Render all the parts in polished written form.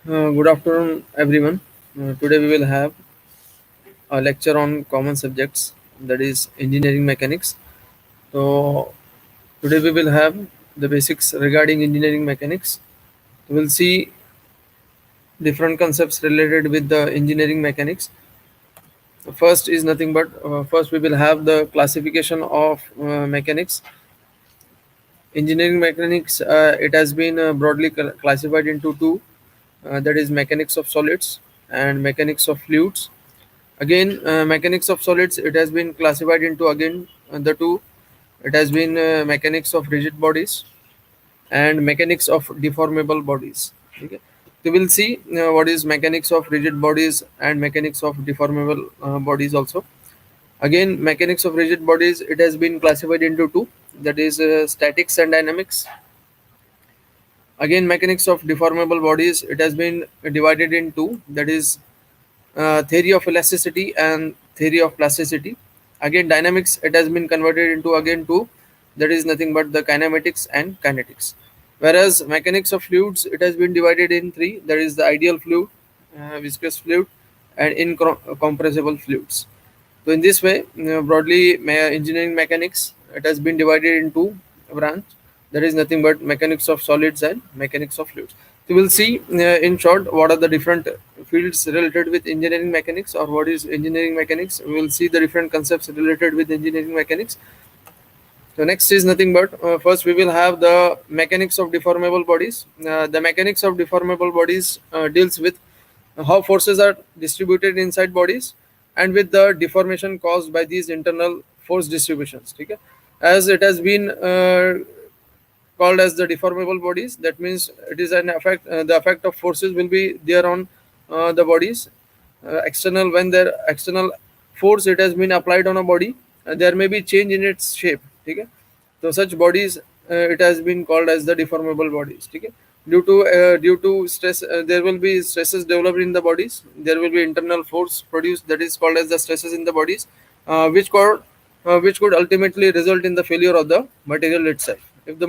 Good afternoon, everyone. Today we will have a lecture on common subjects, that is engineering mechanics. So today we will have the basics regarding engineering mechanics. We will see different concepts related with the engineering mechanics. The first is nothing but first we will have the classification of mechanics. Engineering mechanics, it has been broadly classified into two, that is mechanics of solids and mechanics of fluids. Again, mechanics of solids, it has been classified into again the two. It has been mechanics of rigid bodies and mechanics of deformable bodies. Okay. We will see what is mechanics of rigid bodies and mechanics of deformable bodies also. Again, mechanics of rigid bodies, it has been classified into two, that is statics and dynamics. Again, mechanics of deformable bodies, it has been divided in two, that is theory of elasticity and theory of plasticity. Again, dynamics, it has been converted into again two, that is nothing but the kinematics and kinetics. Whereas mechanics of fluids, it has been divided in three, that is the ideal fluid, viscous fluid, and incompressible fluids. So in this way, broadly, engineering mechanics, it has been divided into a branch, that is nothing but mechanics of solids and mechanics of fluids. So we'll see in short what are the different fields related with engineering mechanics, or what is engineering mechanics. We will see the different concepts related with engineering mechanics. So next is nothing but first we will have the mechanics of deformable bodies. The mechanics of deformable bodies deals with how forces are distributed inside bodies and with the deformation caused by these internal force distributions. Okay? As it has been called as the deformable bodies, that means it is an effect. The effect of forces will be there on the bodies. External, when their external force it has been applied on a body, there may be change in its shape. Okay? So such bodies, it has been called as the deformable bodies. Okay? Due to stress, there will be stresses developed in the bodies. There will be internal force produced, that is called as the stresses in the bodies, which could ultimately result in the failure of the material itself. If the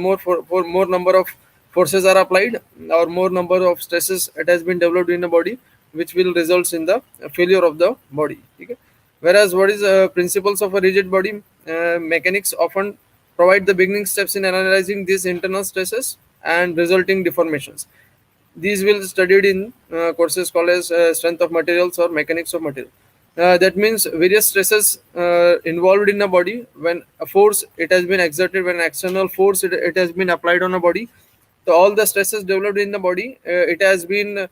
for more number of forces are applied, or more number of stresses it has been developed in the body, which will result in the failure of the body. Okay? Whereas what is principles of a rigid body, mechanics often provide the beginning steps in analyzing these internal stresses and resulting deformations. These will be studied in courses called as strength of materials or mechanics of material. That means various stresses involved in a body, when a force it has been exerted, when an external force it has been applied on a body. So all the stresses developed in the body, it has been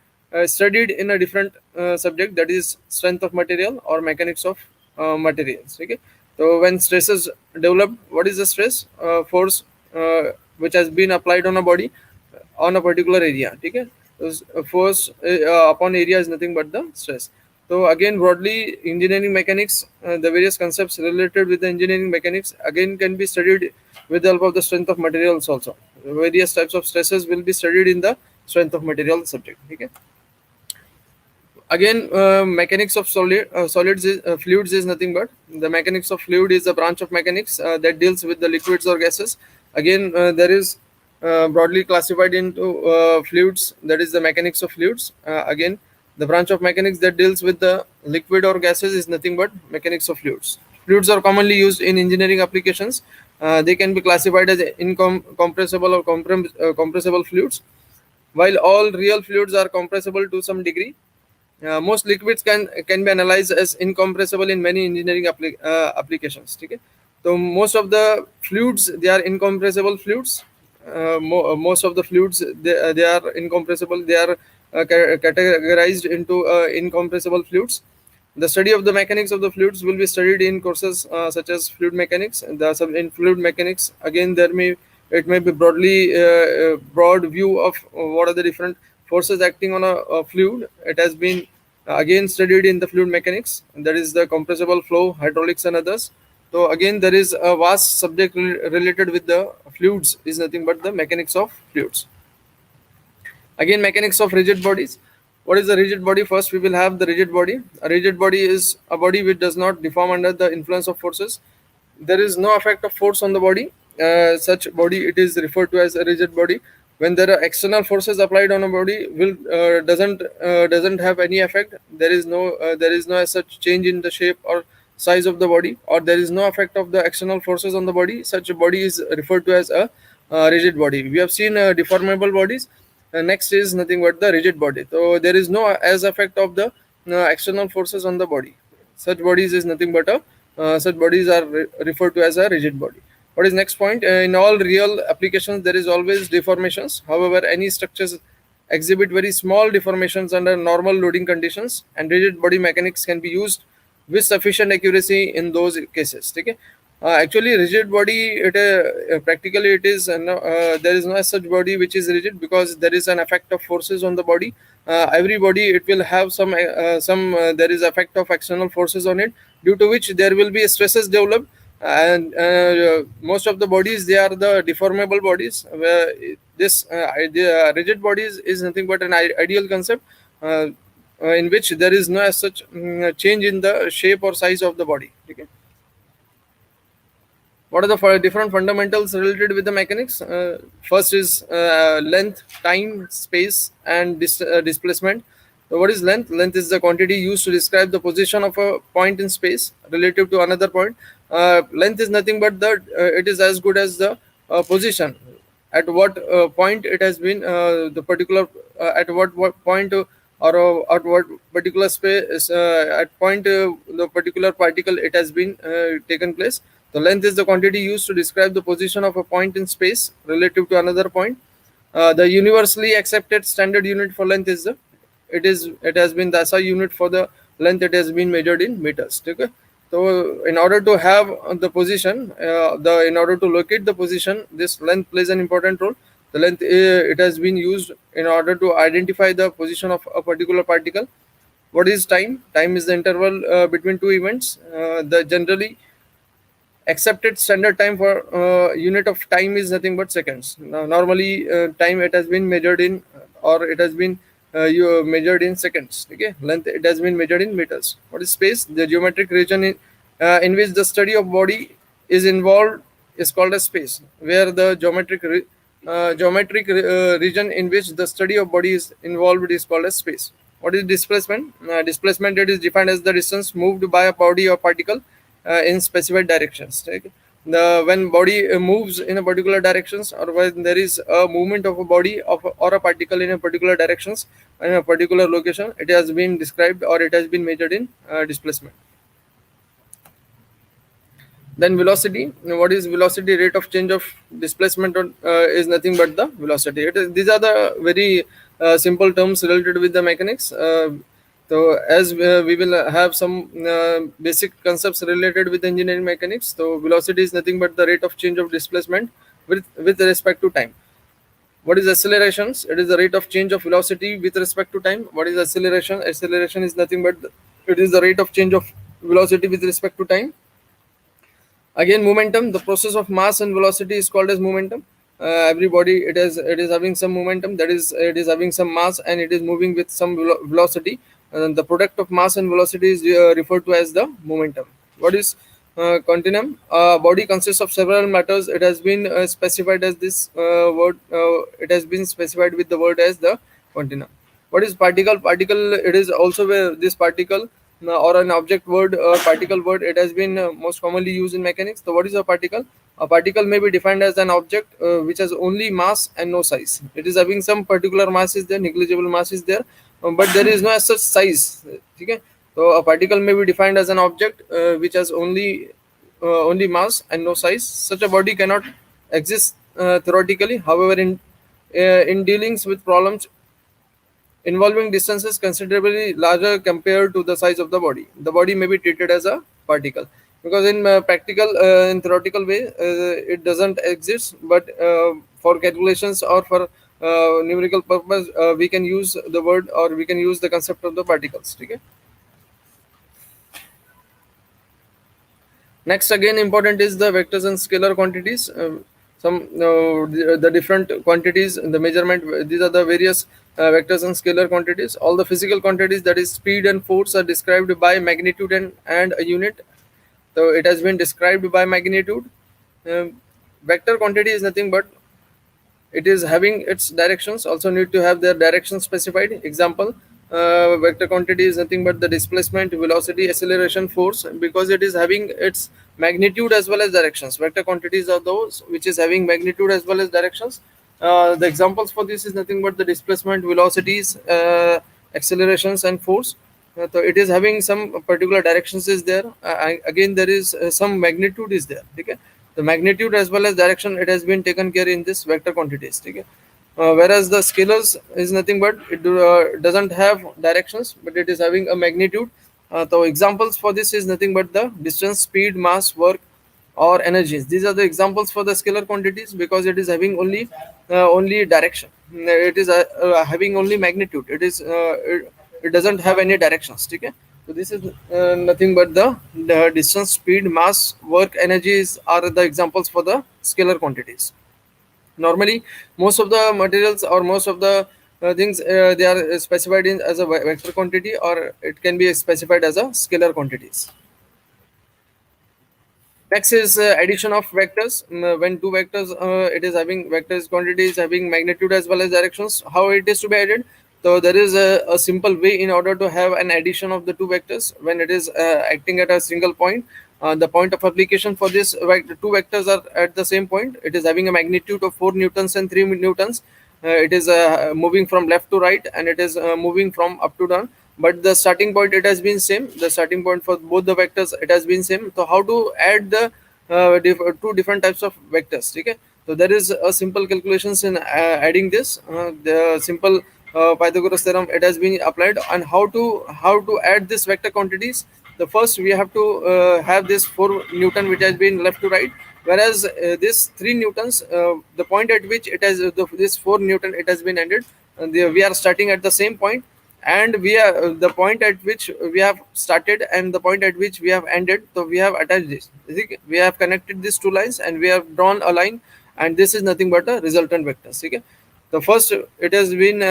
studied in a different subject, that is strength of material or mechanics of materials. Okay. So when stresses develop, what is the stress force which has been applied on a body on a particular area. Okay. So force upon area is nothing but the stress. So again, broadly, engineering mechanics, the various concepts related with the engineering mechanics again can be studied with the help of the strength of materials also. Various types of stresses will be studied in the strength of material subject. Okay. Again, mechanics of fluids is nothing but the mechanics of fluid is a branch of mechanics that deals with the liquids or gases. Again, there is broadly classified into fluids, that is the mechanics of fluids. Again, the branch of mechanics that deals with the liquid or gases is nothing but mechanics of fluids. Fluids are commonly used in engineering applications. They can be classified as compressible or compressible fluids. While all real fluids are compressible to some degree, most liquids can be analyzed as incompressible in many engineering applications. Okay? So most of the fluids, they are incompressible fluids. Most of the fluids, they are incompressible. They are categorized into incompressible fluids. The study of the mechanics of the fluids will be studied in courses such as fluid mechanics. In fluid mechanics, again, it may be broad view of what are the different forces acting on a fluid. It has been again studied in the fluid mechanics. That is the compressible flow, hydraulics, and others. So again, there is a vast subject related with the fluids is nothing but the mechanics of fluids. Again, mechanics of rigid bodies. What is the rigid body? First, we will have the rigid body. A rigid body is a body which does not deform under the influence of forces. There is no effect of force on the body. Such body, it is referred to as a rigid body. when there are external forces applied on a body will doesn't have any effect. There is no as such change in the shape or size of the body, or there is no effect of the external forces on the body. Such a body is referred to as a rigid body. We have seen deformable bodies. Next is nothing but the rigid body. So there is no as effect of the external forces on the body. Such bodies is nothing but a such bodies are referred to as a rigid body. What is next point? In all real applications, there is always deformations. However, any structures exhibit very small deformations under normal loading conditions, and rigid body mechanics can be used with sufficient accuracy in those cases. Okay? Actually, rigid body, practically it is there is no such body which is rigid, because there is an effect of forces on the body. Every body it will have some there is effect of external forces on it, due to which there will be stresses developed. And most of the bodies, they are the deformable bodies, where this rigid bodies is nothing but an ideal concept, in which there is no as such change in the shape or size of the body. Okay. What are the different fundamentals related with the mechanics? First is length, time, space, and displacement. So what is length? Length is the quantity used to describe the position of a point in space relative to another point. Length is nothing but it is as good as the position, at what point it has been the particular at what point or at what particular space at point the particular particle it has been taken place. The length is the quantity used to describe the position of a point in space relative to another point. The universally accepted standard unit for length is the it has been the SI unit for the length. It has been measured in meters. Okay. So in order to have the position, in order to locate the position, this length plays an important role. The length it has been used in order to identify the position of a particular particle. What is time? Time is the interval between two events. The generally accepted standard time for unit of time is nothing but seconds. Now, normally, time it has been measured in, or it has been measured in seconds. Okay, length it has been measured in meters. What is space? The geometric region in which the study of body is involved is called as space. Where the geometric region in which the study of body is involved is called as space. What is displacement? Displacement, it is defined as the distance moved by a body or particle in specified directions. Right? When body moves in a particular directions, or when there is a movement of a body or a particle in a particular directions in a particular location, it has been described, or it has been measured in displacement. Then velocity. What is velocity? Rate of change of displacement is nothing but the velocity. These are the very simple terms related with the mechanics. So as we will have some basic concepts related with engineering mechanics. So velocity is nothing but the rate of change of displacement with respect to time. What is accelerations? It is the rate of change of velocity with respect to time. What is acceleration? Acceleration is nothing but it is the rate of change of velocity with respect to time. Again, momentum. The process of mass and velocity is called as momentum. Every body it is having some momentum, that is it is having some mass, and it is moving with some velocity, and the product of mass and velocity is referred to as the momentum. What is continuum? Body consists of several matters. It has been specified as this word. It has been specified with the word as the continuum. What is particle? Particle, it is also where this particle or an object word or particle word, it has been most commonly used in mechanics. So what is a particle? A particle may be defined as an object which has only mass and no size. It is having some particular mass is there, negligible mass is there, but there is no as such size. Okay. So a particle may be defined as an object which has only mass and no size. Such a body cannot exist theoretically. However, in dealings with problems involving distances considerably larger compared to the size of the body, the body may be treated as a particle, because in practical in theoretical way it doesn't exist, but for calculations or for numerical purpose we can use the word, or we can use the concept of the particles. Okay. Next, again important is the vectors and scalar quantities. Some the different quantities in the measurement. These are the various vectors and scalar quantities. All the physical quantities, that is speed and force, are described by magnitude and a unit. So it has been described by magnitude. Vector quantity is nothing but it is having its directions also need to have their direction specified. Example, vector quantity is nothing but the displacement, velocity, acceleration, force, because it is having its magnitude as well as directions. Vector quantities are those which is having magnitude as well as directions. The examples for this is nothing but the displacement, velocities, accelerations, and force. So it is having some particular directions is there. Again, there is some magnitude is there. Okay, the magnitude as well as direction it has been taken care in this vector quantities. Okay, whereas the scalars is nothing but doesn't have directions, but it is having a magnitude. So examples for this is nothing but the distance, speed, mass, work, or energies. These are the examples for the scalar quantities because it is having only direction. It is having only magnitude. It doesn't have any directions. Okay, so this is nothing but the distance, speed, mass, work, energies are the examples for the scalar quantities. Normally, most of the materials or most of the things they are specified in as a vector quantity, or it can be specified as a scalar quantities. Next is addition of vectors. When two vectors, it is having vectors quantity is having magnitude as well as directions. How it is to be added? So there is a simple way in order to have an addition of the two vectors when it is acting at a single point. The point of application for this two vectors are at the same point. It is having a magnitude of 4 newtons and 3 newtons. It is moving from left to right, and it is moving from up to down, but the starting point it has been same. The starting point for both the vectors it has been same. So how to add the two different types of vectors? Okay, so there is a simple calculations in adding this. The simple Pythagoras theorem it has been applied. And how to add this vector quantities? The first we have to have this 4 newton which has been left to right, whereas this 3 newtons, the point at which it has this 4 newton it has been ended, and we are starting at the same point, and we are the point at which we have started and the point at which we have ended. So we have attached this. You see, we have connected these two lines and we have drawn a line, and this is nothing but a resultant vectors. Okay, the first it has been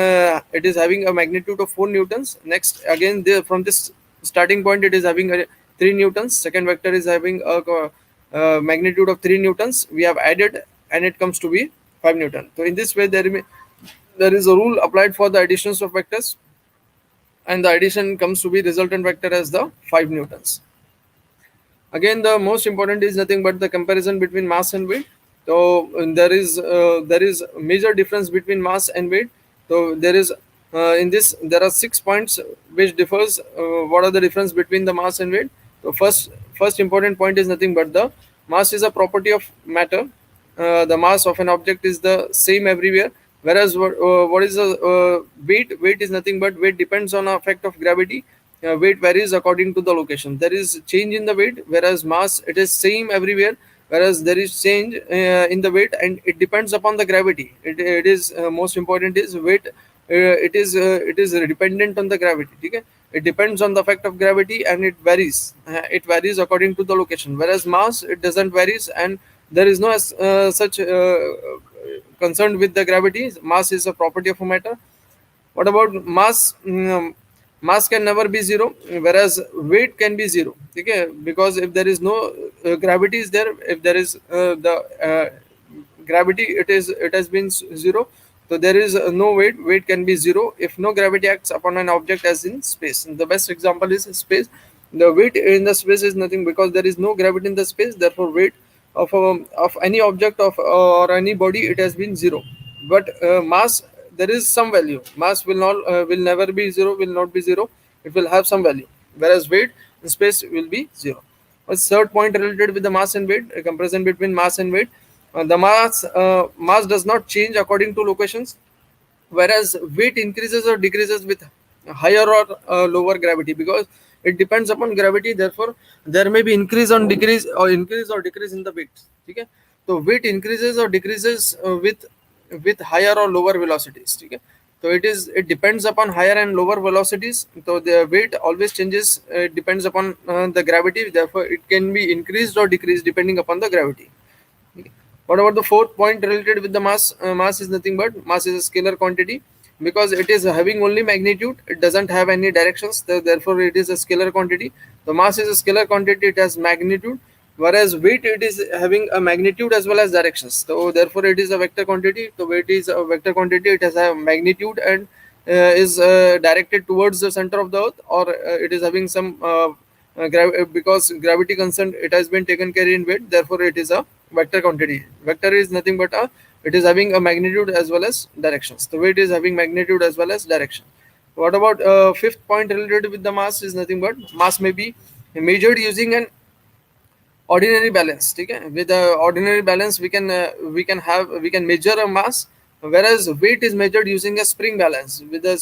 it is having a magnitude of 4 newtons. Next again from this starting point it is having a 3 newtons. Second vector is having a magnitude of 3 newtons. We have added and it comes to be 5 newton. So in this way there is a rule applied for the additions of vectors, and the addition comes to be resultant vector as the 5 newtons. Again, the most important is nothing but the comparison between mass and weight. So there is major difference between mass and weight. So there is in this there are 6 points which differs. What are the difference between the mass and weight? So first important point is nothing but the mass is a property of matter. The mass of an object is the same everywhere, whereas what is the weight is nothing but weight depends on effect of gravity. Weight varies according to the location. There is change in the weight, whereas mass it is same everywhere, whereas there is change in the weight, and it depends upon the gravity. It is most important is weight. It is dependent on the gravity. Okay? It depends on the effect of gravity, and it varies. It varies according to the location, whereas mass it doesn't varies, and there is no such concern with the gravity. Mass is a property of a matter. What about mass? Mass can never be zero, whereas weight can be zero. Okay, because if there is no gravity is there, if there is the gravity, it has been zero. So there is no weight. Weight can be zero if no gravity acts upon an object, as in space. And the best example is space. The weight in the space is nothing because there is no gravity in the space. Therefore, weight of any object of or any body it has been zero. But mass there is some value. Mass will never be zero. Will not be zero. It will have some value. Whereas weight in space will be zero. What's third point related with the mass and weight? A comparison between mass and weight. The mass does not change according to locations, whereas weight increases or decreases with higher or lower gravity, because it depends upon gravity. Therefore there may be increase or decrease in the weight. Okay, so weight increases or decreases with higher or lower velocities. Okay, so it depends upon higher and lower velocities. So the weight always changes. It depends upon the gravity. Therefore it can be increased or decreased depending upon the gravity. Okay. What about the fourth point related with the mass? Mass is nothing but mass is a scalar quantity because it is having only magnitude. It doesn't have any directions. Therefore, it is a scalar quantity. The mass is a scalar quantity. It has magnitude. whereas weight, it is having a magnitude as well as directions, so therefore it is a vector quantity. So weight is a vector quantity, it has a magnitude and is directed towards the center of the earth, or it is having some because gravity constant, it has been taken care in weight, therefore it is a vector quantity. Vector is nothing but a, it is having a magnitude as well as directions. The weight is having magnitude as well as direction. What about fifth point related with the mass is nothing but mass may be measured using an ordinary balance. Okay, with the ordinary balance we can have, we can measure a mass, whereas weight is measured using a spring balance with a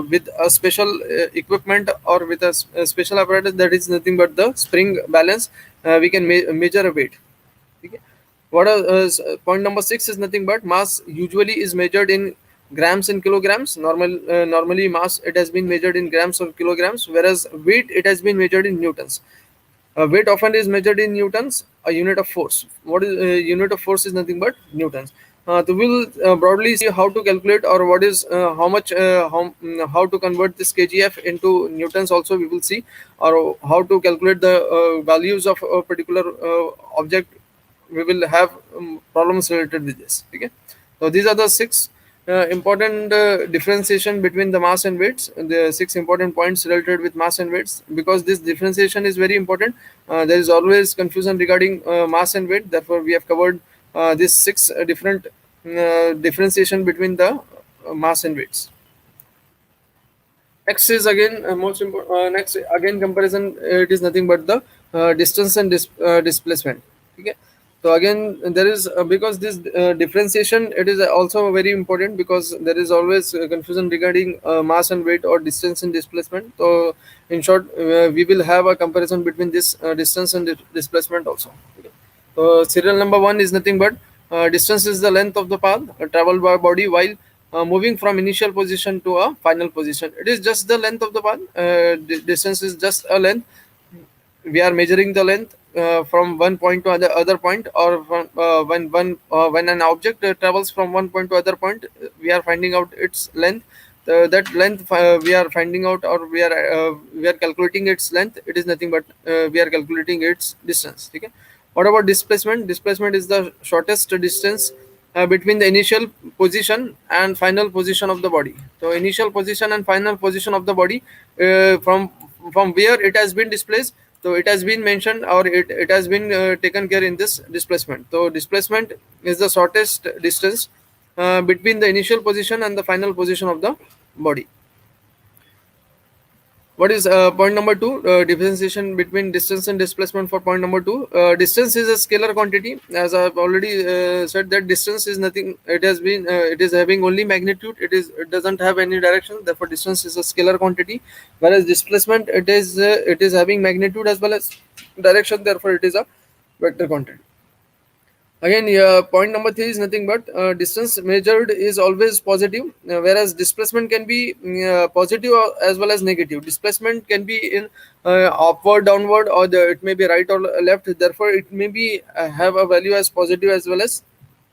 with a special equipment, or with a special apparatus, that is nothing but the spring balance. We can measure a weight. Okay. What are, point number 6 is nothing but mass usually is measured in grams and kilograms. Normally mass, it has been measured in grams or kilograms, whereas weight, it has been measured in newtons. Weight often is measured in newtons, a unit of force. What is unit of force is nothing but newtons. So we'll broadly see how to calculate, or what is how much how to convert this kgf into newtons. Also, we will see, or how to calculate the values of a particular object. We will have problems related with this. Okay, so these are the six important differentiation between the mass and weights, the six important points related with mass and weights. Because this differentiation is very important, there is always confusion regarding mass and weight, therefore we have covered these six different differentiation between the mass and weights. Next is again most important. Next again comparison. It is nothing but the distance and displacement. Okay. So again there is because this differentiation, it is also very important, because there is always confusion regarding mass and weight, or distance and displacement. So in short, we will have a comparison between this distance and displacement also. Okay. So serial number one is nothing but distance is the length of the path traveled by body while moving from initial position to a final position. It is just the length of the path. Distance is just a length. We are measuring the length from one point to other point, or from, when an object travels from one point to other point, we are finding out its length. That length we are finding out, or we are calculating its length. It is nothing but we are calculating its distance. Okay. What about displacement? Displacement is the shortest distance between the initial position and final position of the body. So initial position and final position of the body, from where it has been displaced. So it has been mentioned, or it has been taken care in this displacement. So displacement is the shortest distance between the initial position and the final position of the body. What is point number two? Differentiation between distance and displacement. For point number two, distance is a scalar quantity. As I've already said, that distance is nothing. It has been. It is having only magnitude. It doesn't have any direction. Therefore, distance is a scalar quantity. Whereas displacement, it is having magnitude as well as direction. Therefore, it is a vector quantity. Again, point number three is nothing but distance measured is always positive, whereas displacement can be positive as well as negative. Displacement can be in upward, downward, or it may be right or left. Therefore, it may be have a value as positive as well as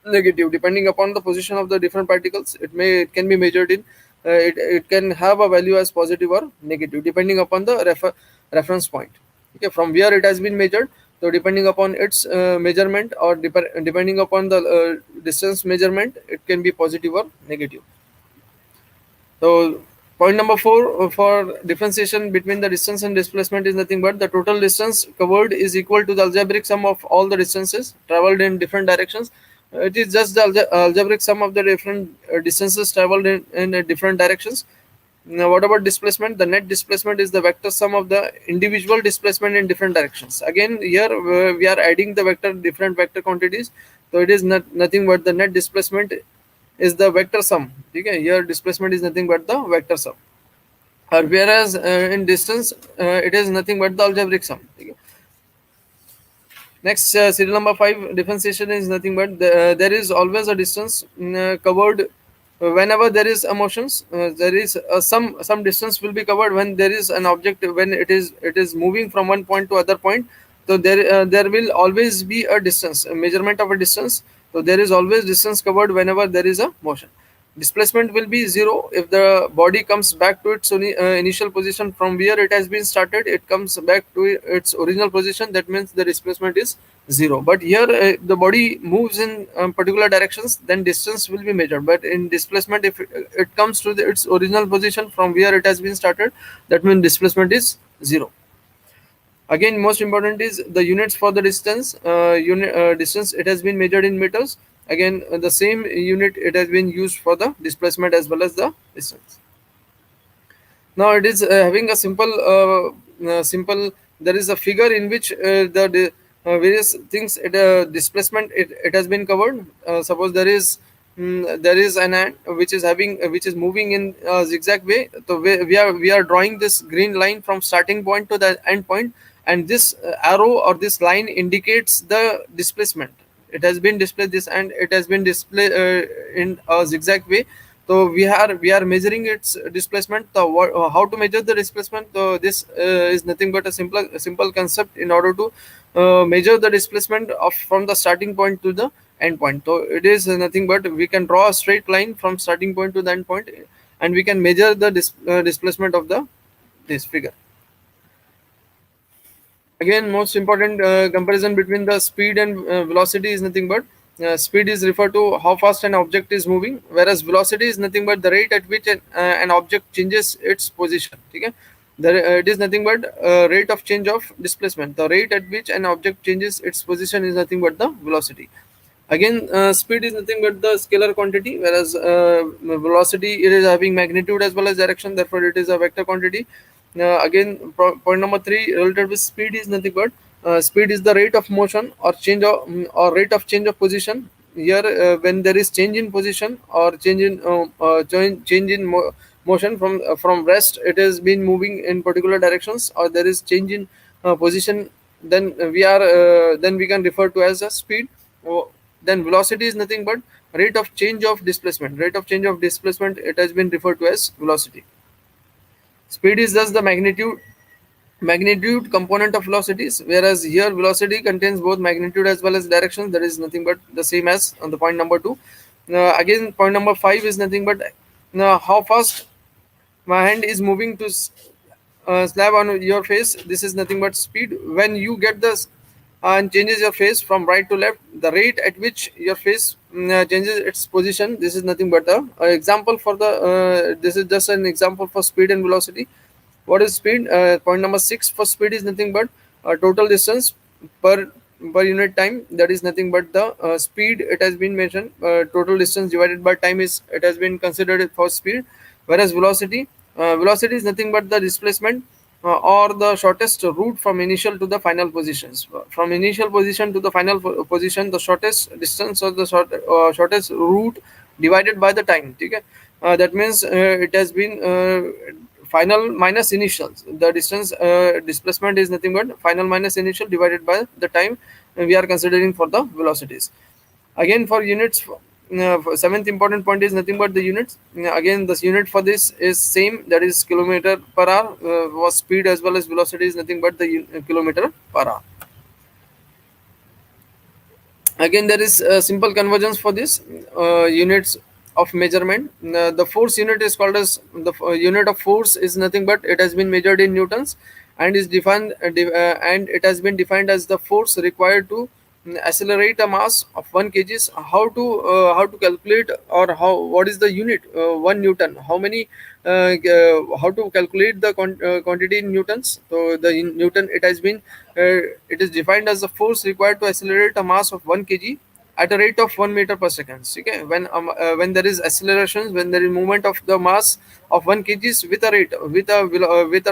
negative, depending upon the position of the different particles. It can be measured in it can have a value as positive or negative, depending upon the reference point. Okay, from where it has been measured. So depending upon its measurement, or depending upon the distance measurement, it can be positive or negative. So point number four for differentiation between the distance and displacement is nothing but the total distance covered is equal to the algebraic sum of all the distances traveled in different directions. It is just the algebraic sum of the different distances traveled in different directions. Now, what about displacement? The net displacement is the vector sum of the individual displacement in different directions. Again, here we are adding the different vector quantities. So it is nothing but the net displacement is the vector sum. Okay, here displacement is nothing but the vector sum. Whereas in distance, it is nothing but the algebraic sum. Okay. Next, serial number 5, differentiation is nothing but there is always a distance covered whenever there is a motions. There is some distance will be covered when there is an object, when it is moving from one point to other point. So there will always be a distance, a measurement of a distance. So there is always distance covered whenever there is a motion. Displacement will be zero if the body comes back to its initial position from where it has been started. It comes back to its original position. That means the displacement is zero. But here, the body moves in particular directions, then distance will be measured. But in displacement, if it comes to its original position from where it has been started, that means displacement is zero. Again, most important is the units for the distance. Distance, it has been measured in meters. Again, the same unit it has been used for the displacement as well as the distance. Now it is having a simple. There is a figure in which various things. Displacement, it has been covered. Suppose there is an ant which is moving in a zigzag way. So we are drawing this green line from starting point to the end point, and this arrow or this line indicates the displacement. It has been displayed this, and it has been displayed in a zigzag way. So we are measuring its displacement. How to measure the displacement? So this is nothing but a simple concept in order to measure the displacement of from the starting point to the end point. So it is nothing but we can draw a straight line from starting point to the end point, and we can measure the displacement of the this figure. Again, most important comparison between the speed and velocity is nothing but speed is referred to how fast an object is moving, whereas velocity is nothing but the rate at which an object changes its position. Okay? It is nothing but rate of change of displacement. The rate at which an object changes its position is nothing but the velocity. Again, speed is nothing but the scalar quantity, whereas velocity, it is having magnitude as well as direction. Therefore, it is a vector quantity. Again, point number three related with speed is nothing but speed is the rate of motion or or rate of change of position. Here, when there is change in position or change in motion from rest, it has been moving in particular directions, or there is change in position. Then we can refer to as a speed. Then velocity is nothing but rate of change of displacement. Rate of change of displacement, it has been referred to as velocity. Speed is thus the magnitude component of velocities, whereas here velocity contains both magnitude as well as direction. That is nothing but the same as on the point number two. Again, point number five is nothing but how fast my hand is moving to slab on your face. This is nothing but speed. When you get this and changes your face from right to left, the rate at which your face changes its position, this is nothing but a example for the this is just an example for speed and velocity. What is speed? Point number six for speed is nothing but total distance per unit time. That is nothing but the speed. It has been mentioned. Total distance divided by time is it has been considered for speed. Whereas velocity is nothing but the displacement or the shortest route from initial to the final positions. From initial position to the final position, the shortest distance or the shortest route divided by the time. Okay? That means it has been final minus initials. The distance displacement is nothing but final minus initial divided by the time we are considering for the velocities. Again, for units, seventh important point is nothing but the units. Again, this unit for this is same, that is kilometer per hour. Was speed as well as velocity is nothing but the kilometer per hour. Again, there is simple convergence for this units of measurement. The force unit is called as the unit of force is nothing but it has been measured in newtons, and is defined and it has been defined as the force required to accelerate a mass of 1 kg. How to calculate, or how what is the unit 1 newton? How to calculate the quantity in newtons? So the in newton, it is defined as the force required to accelerate a mass of 1 kg at a rate of 1 meter per second. Okay, when there is accelerations, when there is movement of the mass of 1 kg with a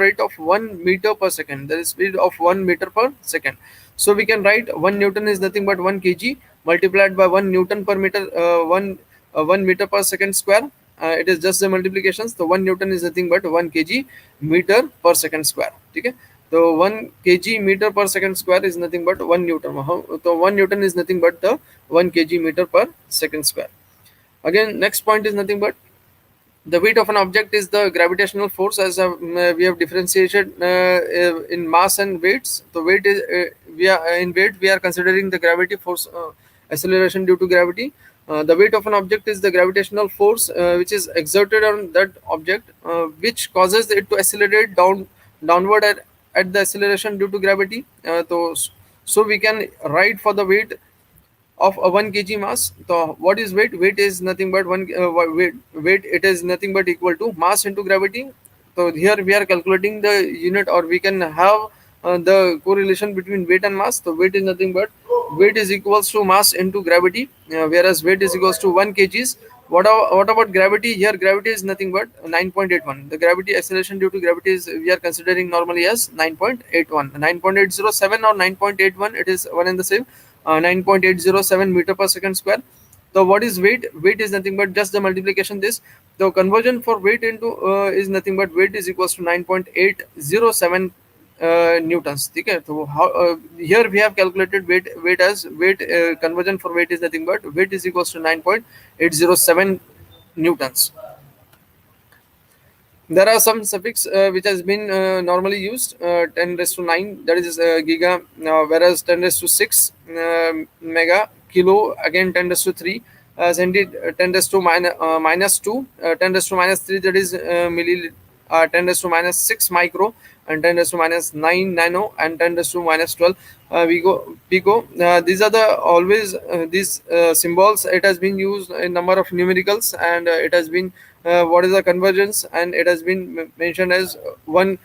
rate of 1 meter per second, there is speed of 1 meter per second. So we can write 1 newton is nothing but 1 kg multiplied by 1 newton per meter, 1 meter per second square. It is just the multiplications. So 1 newton is nothing but 1 kg meter per second square. Okay. So 1 kg meter per second square is nothing but 1 newton. So 1 newton is nothing but the 1 kg meter per second square. Again, next point is nothing but the weight of an object is the gravitational force, as we have differentiated in mass and weights. The weight is we are considering the gravity force, acceleration due to gravity. The weight of an object is the gravitational force which is exerted on that object, which causes it to accelerate downward at the acceleration due to gravity. So we can write for the weight of a 1 kg mass. So what is weight? Weight is nothing but weight. It is nothing but equal to mass into gravity. So here we are calculating the unit, or we can have the correlation between weight and mass. So weight is nothing but weight is equals to mass into gravity, whereas weight is equals to 1 kgs. What about gravity? Here gravity is nothing but 9.81. The gravity acceleration due to gravity is, we are considering normally as 9.81, 9.807 or 9.81. It is one and the same. 9.807 meter per second square. So what is weight? Weight is nothing but just the multiplication this. The conversion for weight into is nothing but weight is equals to 9.807 newtons. Okay, so here we have calculated weight as weight, conversion for weight is nothing but weight is equals to 9.807 newtons. There are some suffix which has been normally used. 10 raised to 9, that is giga, whereas 10 raised to 6 mega, kilo again 10 raised to 3, centi 10 raised to minus 2, 10 raised to minus 3, that is milli, 10 raised to minus 6 micro, and 10 raised to minus 9 nano, and 10 raised to minus 12 pico. These are the always these symbols. It has been used in number of numericals, and it has been what is the convergence, and it has been mentioned as 1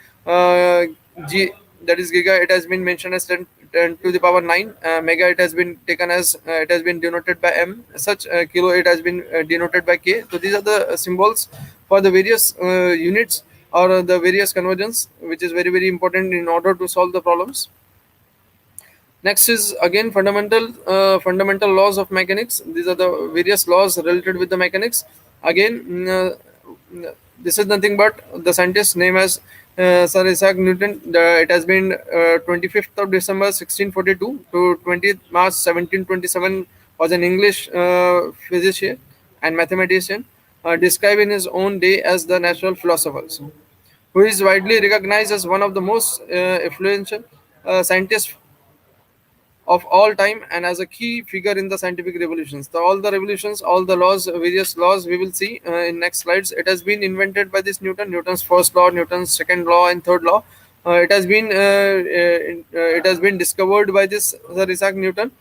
g, that is giga. It has been mentioned as 10 to the power 9. Mega, it has been taken as it has been denoted by m. Such kilo, it has been denoted by k. So these are the symbols for the various units, or the various convergence, which is very very important in order to solve the problems. Next is again fundamental laws of mechanics. These are the various laws related with the mechanics. Again, this is nothing but the scientist's name as Sir Isaac Newton. It has been 25th of December 1642 to 20th March 1727. Was an English physician and mathematician, described in his own day as the natural philosopher, who is widely recognized as one of the most influential scientists of all time, and as a key figure in the scientific revolutions. All the revolutions, all the laws, various laws we will see in next slides. It has been invented by this Newton's first law, Newton's second law, and third law. It has been discovered by this Sir Isaac Newton.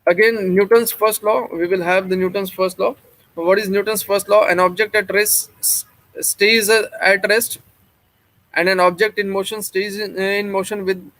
Again, Newton's first law, we will have the Newton's first law. What is Newton's first law? An object at rest stays at rest, and an object in motion stays in motion with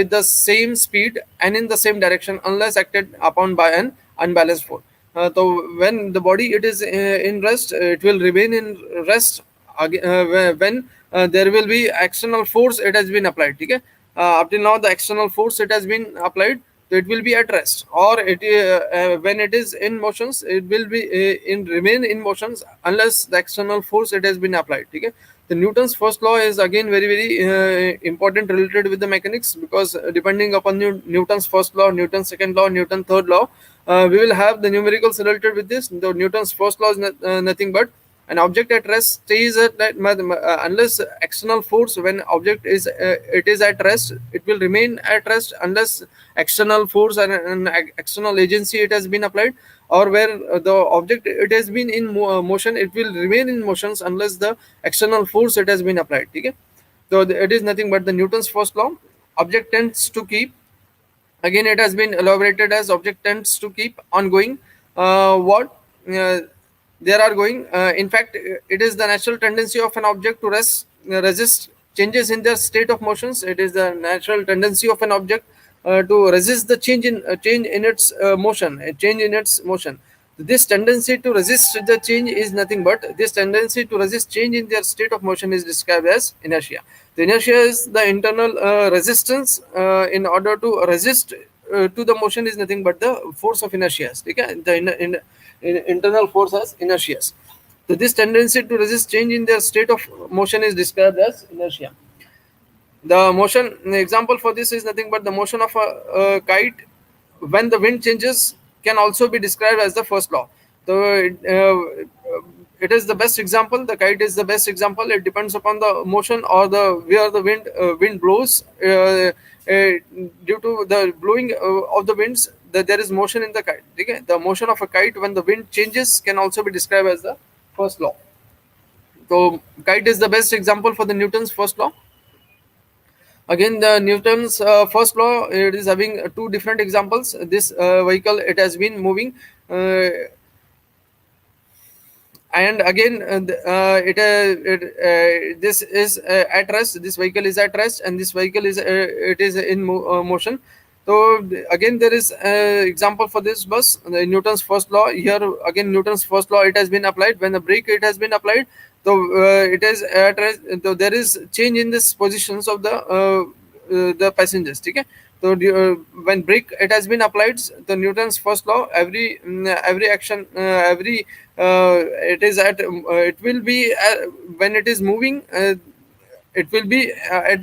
the same speed and in the same direction unless acted upon by an unbalanced force. So when the body it is in rest, it will remain in rest when there will be external force it has been applied. Okay? Up till now the external force it has been applied, so it will be at rest, or when it is in motions, it will be in remain in motions unless the external force it has been applied. Okay? The Newton's first law is again very very important related with the mechanics, because depending upon Newton's first law, Newton's second law, Newton's third law, we will have the numericals related with this. The Newton's first law is nothing but an object at rest stays at that unless external force, when object is it is at rest, it will remain at rest unless external force and an external agency it has been applied, or where the object it has been in motion, it will remain in motions unless the external force it has been applied. Okay? So it is nothing but the Newton's first law. Object tends to keep, again it has been elaborated as object tends to keep on going what they are going. In fact, it is the natural tendency of an object to resist changes in their state of motions. It is the natural tendency of an object to resist the change in its motion, a change in its motion. This tendency to resist the change is nothing but this tendency to resist change in their state of motion is described as inertia. The inertia is the internal resistance in order to resist to the motion is nothing but the force of inertia. Okay? Internal force as inertia. So this tendency to resist change in their state of motion is described as inertia. The motion example for this is nothing but the motion of a kite when the wind changes can also be described as the first law. So it is the best example. The kite is the best example. It depends upon the motion or the where the wind blows. Due to the blowing of the winds, there is motion in the kite. Okay? The motion of a kite when the wind changes can also be described as the first law. So kite is the best example for the Newton's first law. Again, the Newton's first law, it is having two different examples. This vehicle, it has been moving, uh, and again this is at rest. This vehicle is at rest, and this vehicle is it is in motion. So again, there is example for this bus, the Newton's first law. Here again, Newton's first law, it has been applied when the brake it has been applied. So it is at rest, so there is change in this positions of the passengers. Okay. So when brake it has been applied, the Newton's first law, every action, every it is at it will be when it is moving, it will be at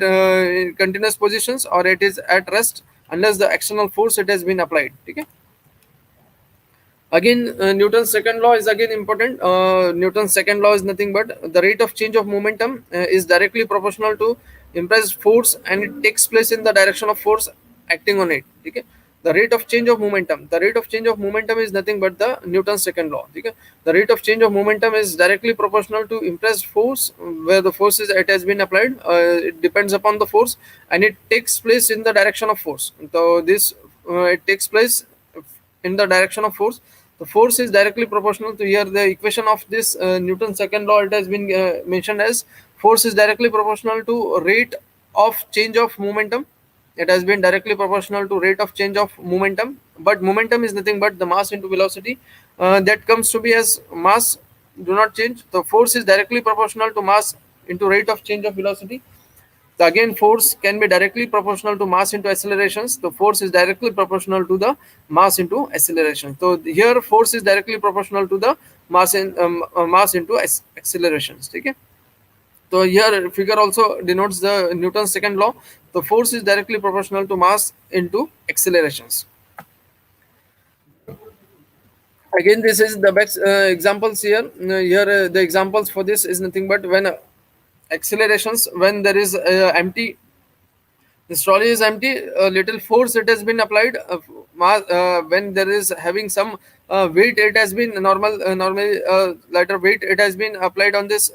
continuous positions, or it is at rest unless the external force it has been applied. Okay. Again, Newton's second law is again important. Newton's second law is nothing but the rate of change of momentum is directly proportional to impressed force, and it takes place in the direction of force acting on it. Okay. The rate of change of momentum. The rate of change of momentum is nothing but the Newton's second law. Okay. The rate of change of momentum is directly proportional to impressed force, where the force is it has been applied. It depends upon the force, and it takes place in the direction of force. So this it takes place in the direction of force. The force is directly proportional to, here the equation of this Newton's second law, it has been mentioned as force is directly proportional to rate of change of momentum. It has been directly proportional to rate of change of momentum, but momentum is nothing but the mass into velocity. That comes to be as mass do not change. The force is directly proportional to mass into rate of change of velocity. So again, force can be directly proportional to mass into accelerations. The force is directly proportional to the mass into acceleration. So here, force is directly proportional to the mass into accelerations. Okay. So here, figure also denotes the Newton's second law. The force is directly proportional to mass into accelerations. Again, this is the best examples here. Here, the examples for this is nothing but when accelerations, when there is empty, this trolley is empty, a little force it has been applied, when there is having some weight, it has been normally lighter weight it has been applied on this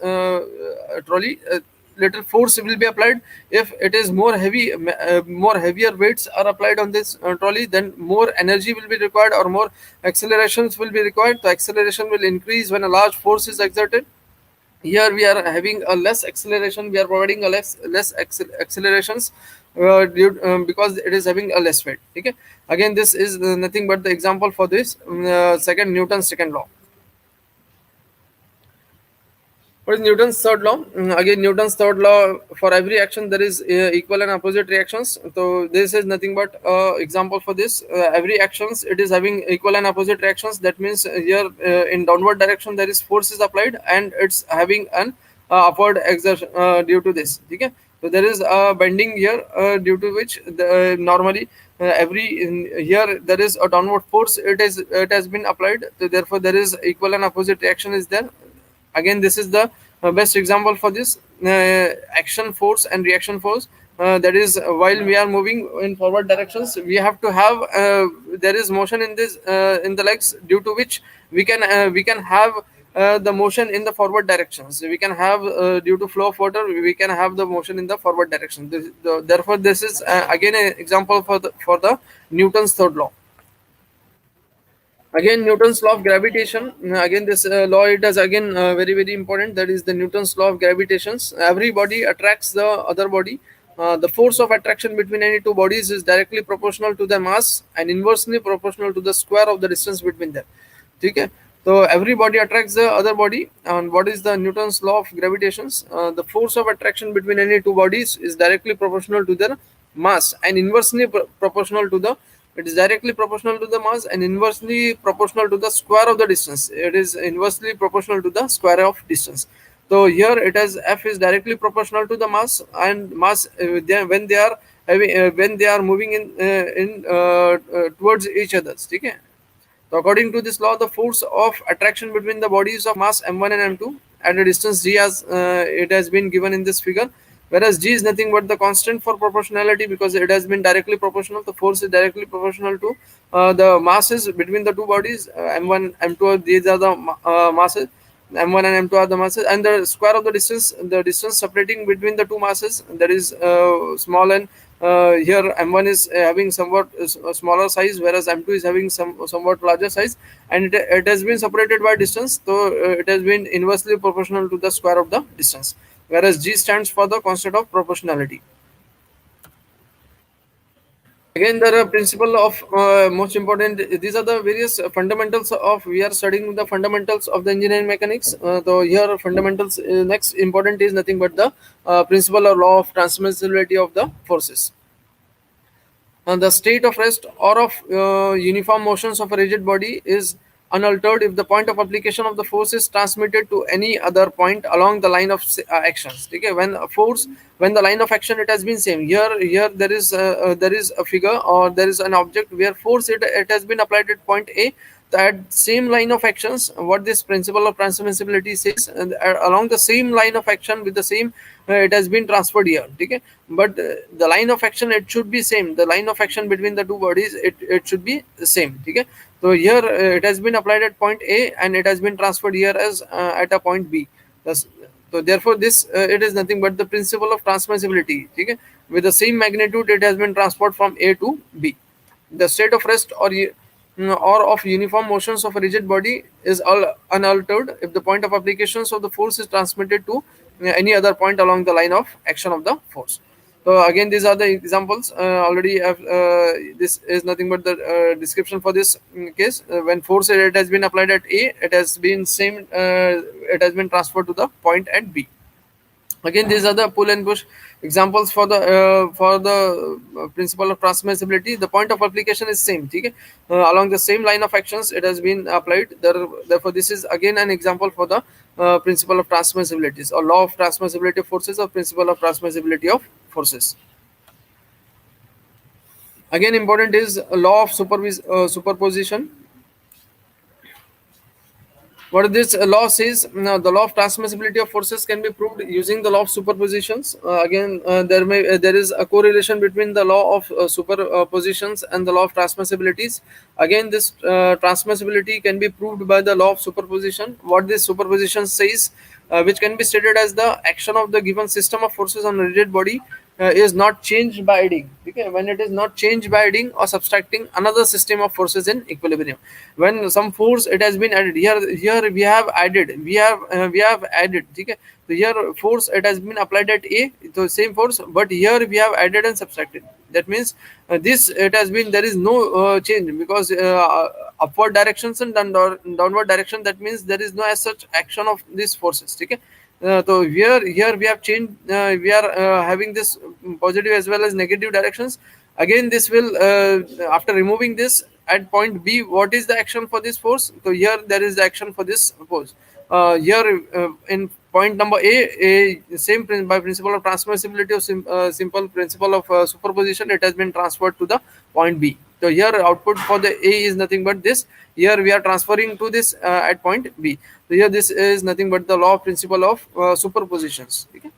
trolley. Little force will be applied. If it is more heavy, more heavier weights are applied on this trolley, then more energy will be required, or more accelerations will be required. The acceleration will increase when a large force is exerted. Here we are having a less acceleration, we are providing a accelerations because it is having a less weight. Okay. Again, this is nothing but the example for this second Newton's second law. What is Newton's third law? Again, Newton's third law, for every action there is equal and opposite reactions. So this is nothing but example for this. Every actions it is having equal and opposite reactions. That means here in downward direction there is force is applied, and it's having an upward exertion due to this. Okay. So there is a bending here due to which normally here there is a downward force. It has been applied. So therefore there is equal and opposite reaction is there. Again, this is the best example for this action force and reaction force. That is, while we are moving in forward directions, we have to have there is motion in this in the legs, due to which we can have the motion in the forward directions. We can have due to flow of water, we can have the motion in the forward direction. Therefore this is again an example for the Newton's third law. Again, Newton's law of gravitation. Again, this law, it is again very important. That is the Newton's law of gravitations. Every body attracts the other body. The force of attraction between any two bodies is directly proportional to the mass and inversely proportional to the square of the distance between them. Okay. So every body attracts the other body. And what is the Newton's law of gravitations? The force of attraction between any two bodies is directly proportional to their mass and inversely proportional to the, it is directly proportional to the mass and inversely proportional to the square of the distance. It is inversely proportional to the square of distance. So here it has F is directly proportional to the mass, and mass when they are when they are moving in towards each other. Okay. So according to this law, the force of attraction between the bodies of mass m1 and m2 at a distance d, as it has been given in this figure. whereas G is nothing but the constant for proportionality, because it has been directly proportional. The force is directly proportional to the masses between the two bodies, m1 m2. These are the masses. M1 and M2 are the masses, and the square of the distance separating between the two masses, that is small n. Here M1 is having somewhat smaller size, whereas M2 is having somewhat larger size, and it has been separated by distance, so it has been inversely proportional to the square of the distance, whereas G stands for the constant of proportionality. Again, there are principle of most important. These are the various fundamentals of, we are studying the fundamentals of the engineering mechanics. So here fundamentals, next important is nothing but the principle or law of transmissibility of the forces. The state of rest or of uniform motions of a rigid body is unaltered if the point of application of the force is transmitted to any other point along the line of actions. Okay, when a force, when the line of action it has been same. Here there is a figure, or there is an object where force it has been applied at point A. That same line of actions, what this principle of transmissibility says, and along the same line of action with the same, it has been transferred here. Okay, but the line of action it should be same. The line of action between the two bodies, it should be the same. Okay, so here it has been applied at point A, and it has been transferred here as at a point B. Thus, so therefore this it is nothing but the principle of transmissibility. Okay, with the same magnitude it has been transferred from A to B. The state of rest or of uniform motions of a rigid body is all unaltered if the point of applications of the force is transmitted to any other point along the line of action of the force. So again, these are the examples. Already this is nothing but the description for this case. When force it has been applied at A, it has been same. It has been transferred to the point at B. Again, these are the pull and push examples for the principle of transmissibility. The point of application is same. Okay? Along the same line of actions it has been applied. Therefore this is again an example for the principle of transmissibilities, or law of transmissibility of forces, or principle of transmissibility of forces. Again, important is a law of superposition. What this law says, the law of transmissibility of forces can be proved using the law of superpositions. Again, there is a correlation between the law of superpositions and the law of transmissibilities. Again, this transmissibility can be proved by the law of superposition. What this superposition says, which can be stated as the action of the given system of forces on a rigid body is not changed by adding. Okay, when it is not changed by adding or subtracting another system of forces in equilibrium. When some force it has been added, here we have added, we have added. Okay, so here force it has been applied at A, the same force, but here we have added and subtracted. That means this it has been, there is no change, because upward directions and downward direction, that means there is no as such action of these forces. Okay, so here we have changed, we are having this positive as well as negative directions. Again, this will after removing this at point B, what is the action for this force? So here there is the action for this force. Here in point number A, same by principle of transmissibility of simple principle of superposition, it has been transferred to the point B. So here output for the A is nothing but this. Here we are transferring to this at point B. So here this is nothing but the law principle of superpositions. Okay.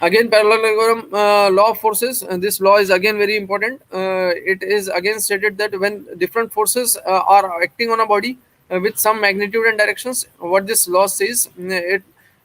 Again, parallelogram law of forces, and this law is again very important. It is again stated that when different forces are acting on a body with some magnitude and directions, what this law says,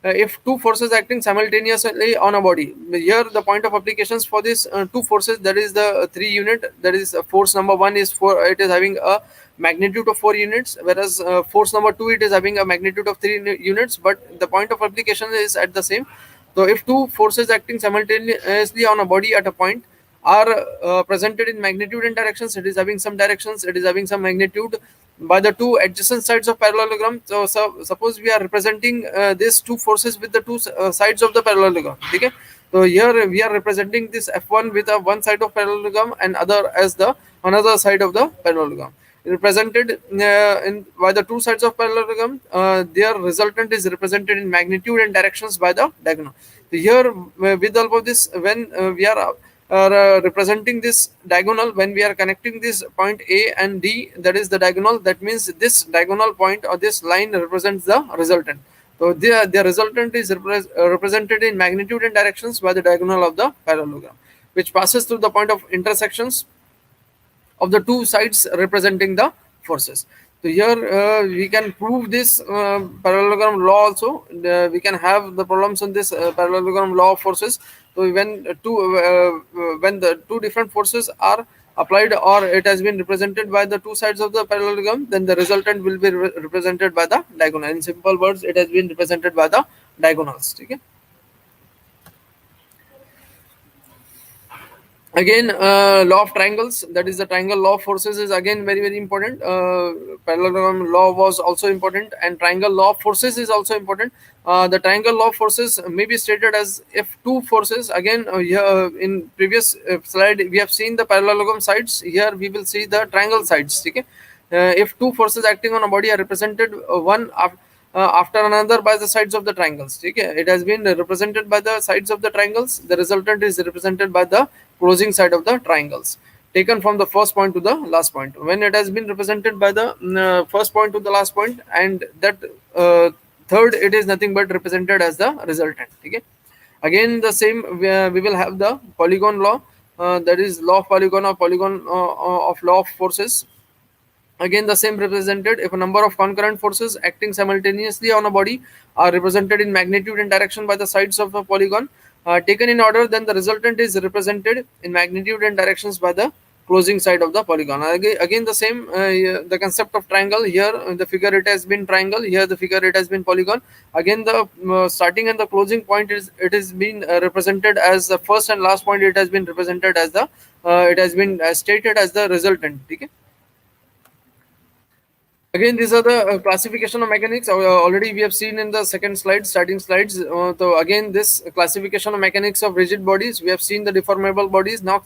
if two forces acting simultaneously on a body, here the point of applications for this two forces, that is the 3 unit, that is force number 1 is 4, it is having a magnitude of 4 units, whereas force number 2 it is having a magnitude of 3 units, but the point of application is at the same. So if two forces acting simultaneously on a body at a point are presented in magnitude and directions, it is having some directions, it is having some magnitude by the two adjacent sides of parallelogram. So suppose we are representing these two forces with the two sides of the parallelogram. Okay. So here we are representing this F1 with a one side of parallelogram and other as the another side of the parallelogram. Represented by the two sides of parallelogram, their resultant is represented in magnitude and directions by the diagonal. So here with the help of this, when we are representing this diagonal, when we are connecting this point A and D, that is the diagonal, that means this diagonal point or this line represents the resultant. So the resultant is represented in magnitude and directions by the diagonal of the parallelogram, which passes through the point of intersections of the two sides representing the forces. So here we can prove this parallelogram law also. We can have the problems on this parallelogram law of forces. So when the two different forces are applied, or it has been represented by the two sides of the parallelogram, then the resultant will be represented by the diagonal. In simple words, it has been represented by the diagonals. Okay. Again, law of triangles, that is the triangle law of forces, is again very very important. Parallelogram law was also important, and triangle law of forces is also important. The triangle law of forces may be stated as if two forces, again here in previous slide we have seen the parallelogram sides, here we will see the triangle sides. Okay. If two forces acting on a body are represented after another by the sides of the triangles. Okay. It has been represented by the sides of the triangles. The resultant is represented by the closing side of the triangles, taken from the first point to the last point. When it has been represented by the first point to the last point, and that third, it is nothing but represented as the resultant. Okay. Again, the same, we will have the polygon law, that is law of polygon, or polygon of law of forces. Again, the same represented if a number of concurrent forces acting simultaneously on a body are represented in magnitude and direction by the sides of a polygon, taken in order, then the resultant is represented in magnitude and directions by the closing side of the polygon. Again the same, the concept of triangle. Here the figure it has been triangle, here the figure it has been polygon. Again, the starting and the closing point is, it is been represented as the first and last point, it has been represented as the it has been stated as the resultant. Okay. Again, these are the classification of mechanics. Already we have seen in the second slide, starting slides. So again, this classification of mechanics of rigid bodies, we have seen the deformable bodies. Now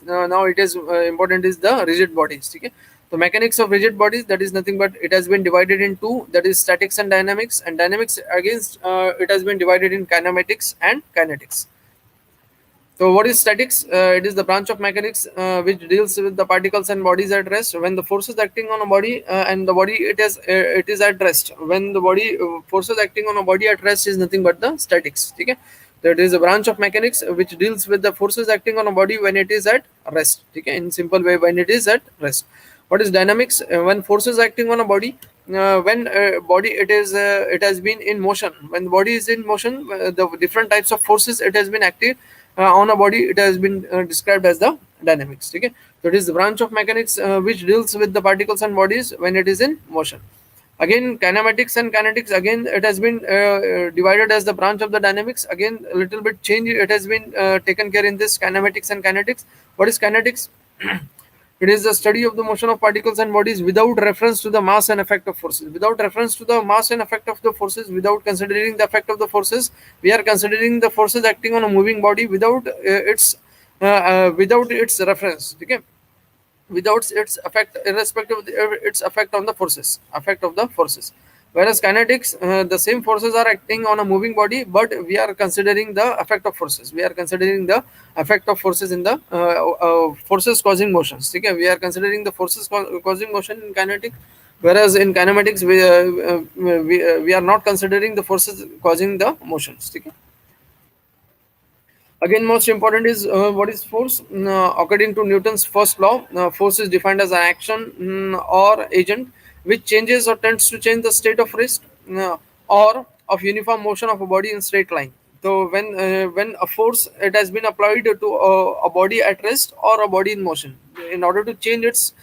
it is important is the rigid bodies. Okay. The mechanics of rigid bodies, that is nothing but it has been divided in two, that is statics and dynamics. And dynamics, against it has been divided in kinematics and kinetics. So, what is statics? It is the branch of mechanics which deals with the particles and bodies at rest. When the forces acting on a body and the body it is at rest. When the body forces acting on a body at rest is nothing but the statics. Okay, that is a branch of mechanics which deals with the forces acting on a body when it is at rest. Okay, in simple way, when it is at rest. What is dynamics? When forces acting on a body, when body it has been in motion. When the body is in motion, the different types of forces it has been active on a body, it has been described as the dynamics. Okay, so it is the branch of mechanics which deals with the particles and bodies when it is in motion. Again, kinematics and kinetics, again it has been divided as the branch of the dynamics. Again, a little bit change it has been taken care in this kinematics and kinetics. What is kinetics? It is the study of the motion of particles and bodies without reference to the mass and effect of forces. Without reference to the mass and effect of the forces, without considering the effect of the forces, we are considering the forces acting on a moving body without its reference. Okay, without its effect, irrespective of its effect on the forces, effect of the forces. Whereas kinetics, the same forces are acting on a moving body, but we are considering the effect of forces. We are considering the effect of forces in the forces causing motions. Okay, we are considering the forces causing motion in kinetic, whereas in kinematics we are not considering the forces causing the motions. Okay. Again, most important is what is force? According to Newton's first law, force is defined as an action or agent which changes or tends to change the state of rest or of uniform motion of a body in straight line. So when a force it has been applied to a body at rest or a body in motion, in order to change its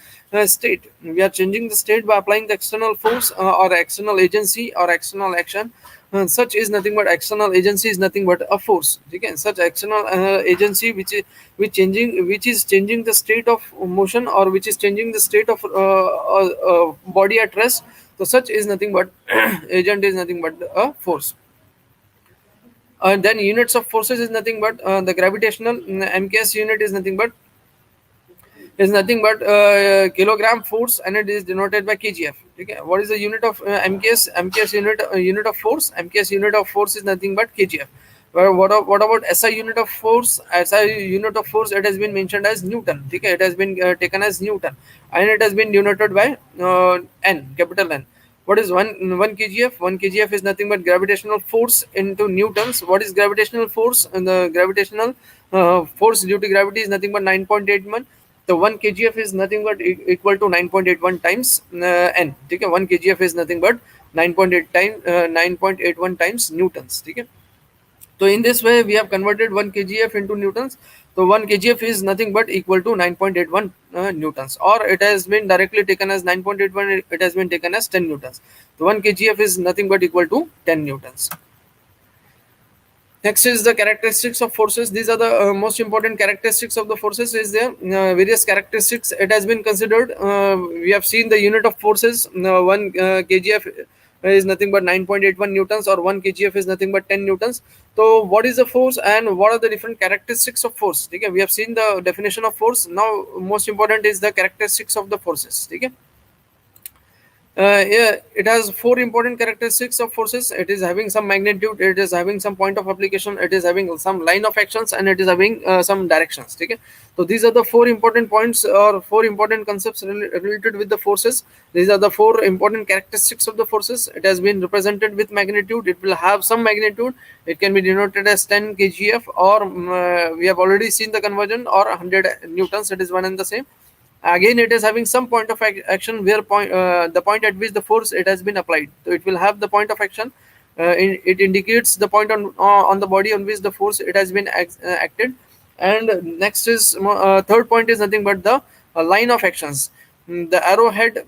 state, we are changing the state by applying the external force or external agency or external action. Such is nothing but external agency is nothing but a force. Okay, such external agency which is changing the state of motion, or which is changing the state of body at rest. So such is nothing but agent is nothing but a force. And then units of forces is nothing but the gravitational MKS unit is nothing but kilogram force, and it is denoted by kgf. Okay, what is the unit of MKS unit of force? MKS unit of force is nothing but kgf. What about SI unit of force? SI unit of force, it has been mentioned as Newton. Okay, it has been taken as Newton, and it has been denoted by N, capital N. What is one kgf? 1 kgf is nothing but gravitational force into newtons. What is gravitational force? And the gravitational force due to gravity is nothing but 9.81. The 1 kgf is nothing but equal to 9.81 times n. Okay, 1 kgf is nothing but 9.81 times newtons. Okay. So in this way, we have converted 1 kgf into newtons. So 1 kgf is nothing but equal to 9.81 newtons, or it has been directly taken as 9.81. It has been taken as 10 newtons. So 1 kgf is nothing but equal to 10 newtons. Next is the characteristics of forces. These are the most important characteristics of the forces. Is there various characteristics? It has been considered. We have seen the unit of forces. 1 kgf is nothing but 9.81 newtons, or 1 kgf is nothing but 10 newtons. So, what is the force and what are the different characteristics of force? Okay, we have seen the definition of force. Now, most important is the characteristics of the forces. Okay. Yeah, it has four important characteristics of forces. It is having some magnitude, it is having some point of application, it is having some line of actions, and it is having some directions. Okay, so these are the four important points or four important concepts related with the forces. These are the four important characteristics of the forces. It has been represented with magnitude. It will have some magnitude. It can be denoted as 10 kgf, or we have already seen the conversion, or 100 newtons. It is one and the same. Again, it is having some point of action where the point at which the force it has been applied. So it will have the point of action. It indicates the point on the body on which the force it has been acted. And next is third point is nothing but the line of actions. The arrowhead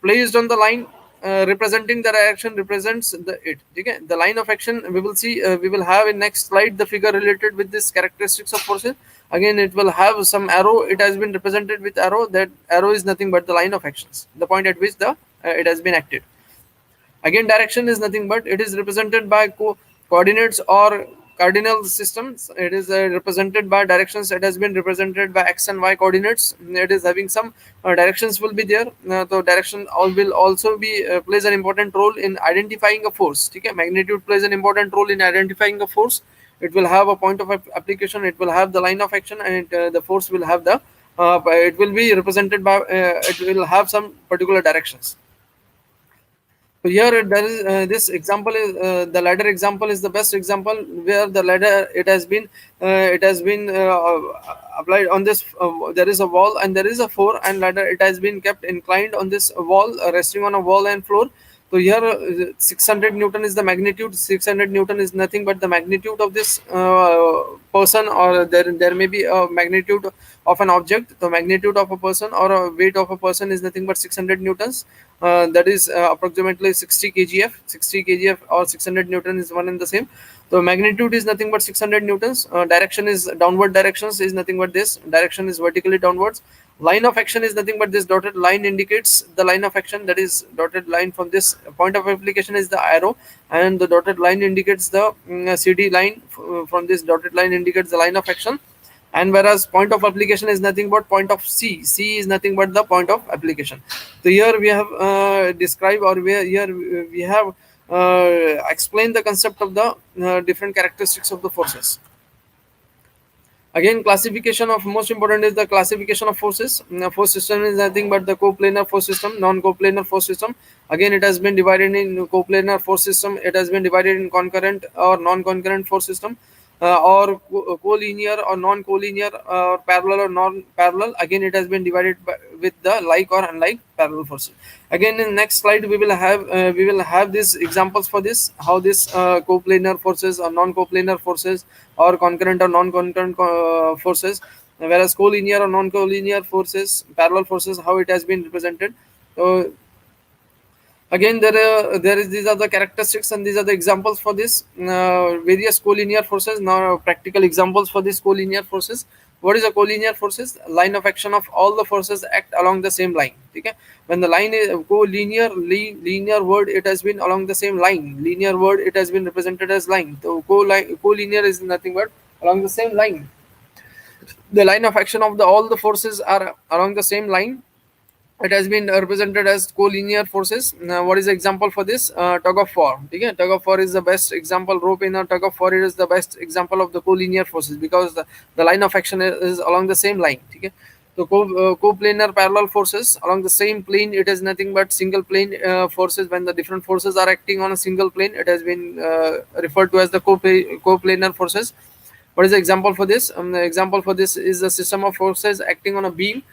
placed on the line representing the direction represents the it. Okay, the line of action we will see. We will have in next slide the figure related with this characteristics of forces. Again, it will have some arrow. It has been represented with arrow. That arrow is nothing but the line of actions, the point at which the it has been acted. Again, direction is nothing but it is represented by coordinates or cardinal systems. It is represented by directions. It has been represented by x and y coordinates. It is having some directions will be there. So direction will also be plays an important role in identifying a force. Okay, magnitude plays an important role in identifying a force. It will have a point of application. It will have the line of action, and the force will have the. It will be represented by. It will have some particular directions. So here there is this example is the ladder example is the best example where the ladder it has been applied on this. There is a wall and there is a floor, and ladder it has been kept inclined on this wall, resting on a wall and floor. So here 600 Newton is the magnitude. 600 Newton is nothing but the magnitude of this person, or there may be a magnitude of an object. The magnitude of a person or a weight of a person is nothing but 600 newtons. That is approximately 60 kgf. 60 kgf or 600 Newton is one and the same. So magnitude is nothing but 600 newtons. Direction is downward directions is nothing but this. Direction is vertically downwards. Line of action is nothing but this dotted line indicates the line of action. That is dotted line from this point of application is the arrow, and the dotted line indicates the CD line. From this dotted line indicates the line of action, and whereas point of application is nothing but point of C is nothing but the point of application. So here we have described, or we have explained the concept of the different characteristics of the forces. Again, classification of most important is the classification of forces. Force system is nothing but the coplanar force system, non-coplanar force system. Again, it has been divided in coplanar force system. It has been divided in concurrent or non-concurrent force system, or collinear or non-collinear, or parallel or non-parallel. Again, it has been divided with the like or unlike parallel forces. Again, in next slide we will have these examples for this, how this coplanar forces or non-coplanar forces, or concurrent or non-concurrent forces, whereas collinear or non-collinear forces, parallel forces, how it has been represented. So again, there is these are the characteristics and these are the examples for this various collinear forces. Now practical examples for these collinear forces. What is a collinear forces? Line of action of all the forces act along the same line. Okay, when the line is collinear, linear word, it has been along the same line. Linear word, it has been represented as line. So collinear is nothing but along the same line. The line of action of all the forces are along the same line. It has been represented as collinear forces. Now, what is the example for this? Tug of war. Okay? Tug of war is the best example. Rope in a tug of war, it is the best example of the collinear forces, because the line of action is along the same line. Okay? So coplanar parallel forces along the same plane, it is nothing but single plane forces. When the different forces are acting on a single plane, it has been referred to as the coplanar forces. What is the example for this? The example for this is a system of forces acting on a beam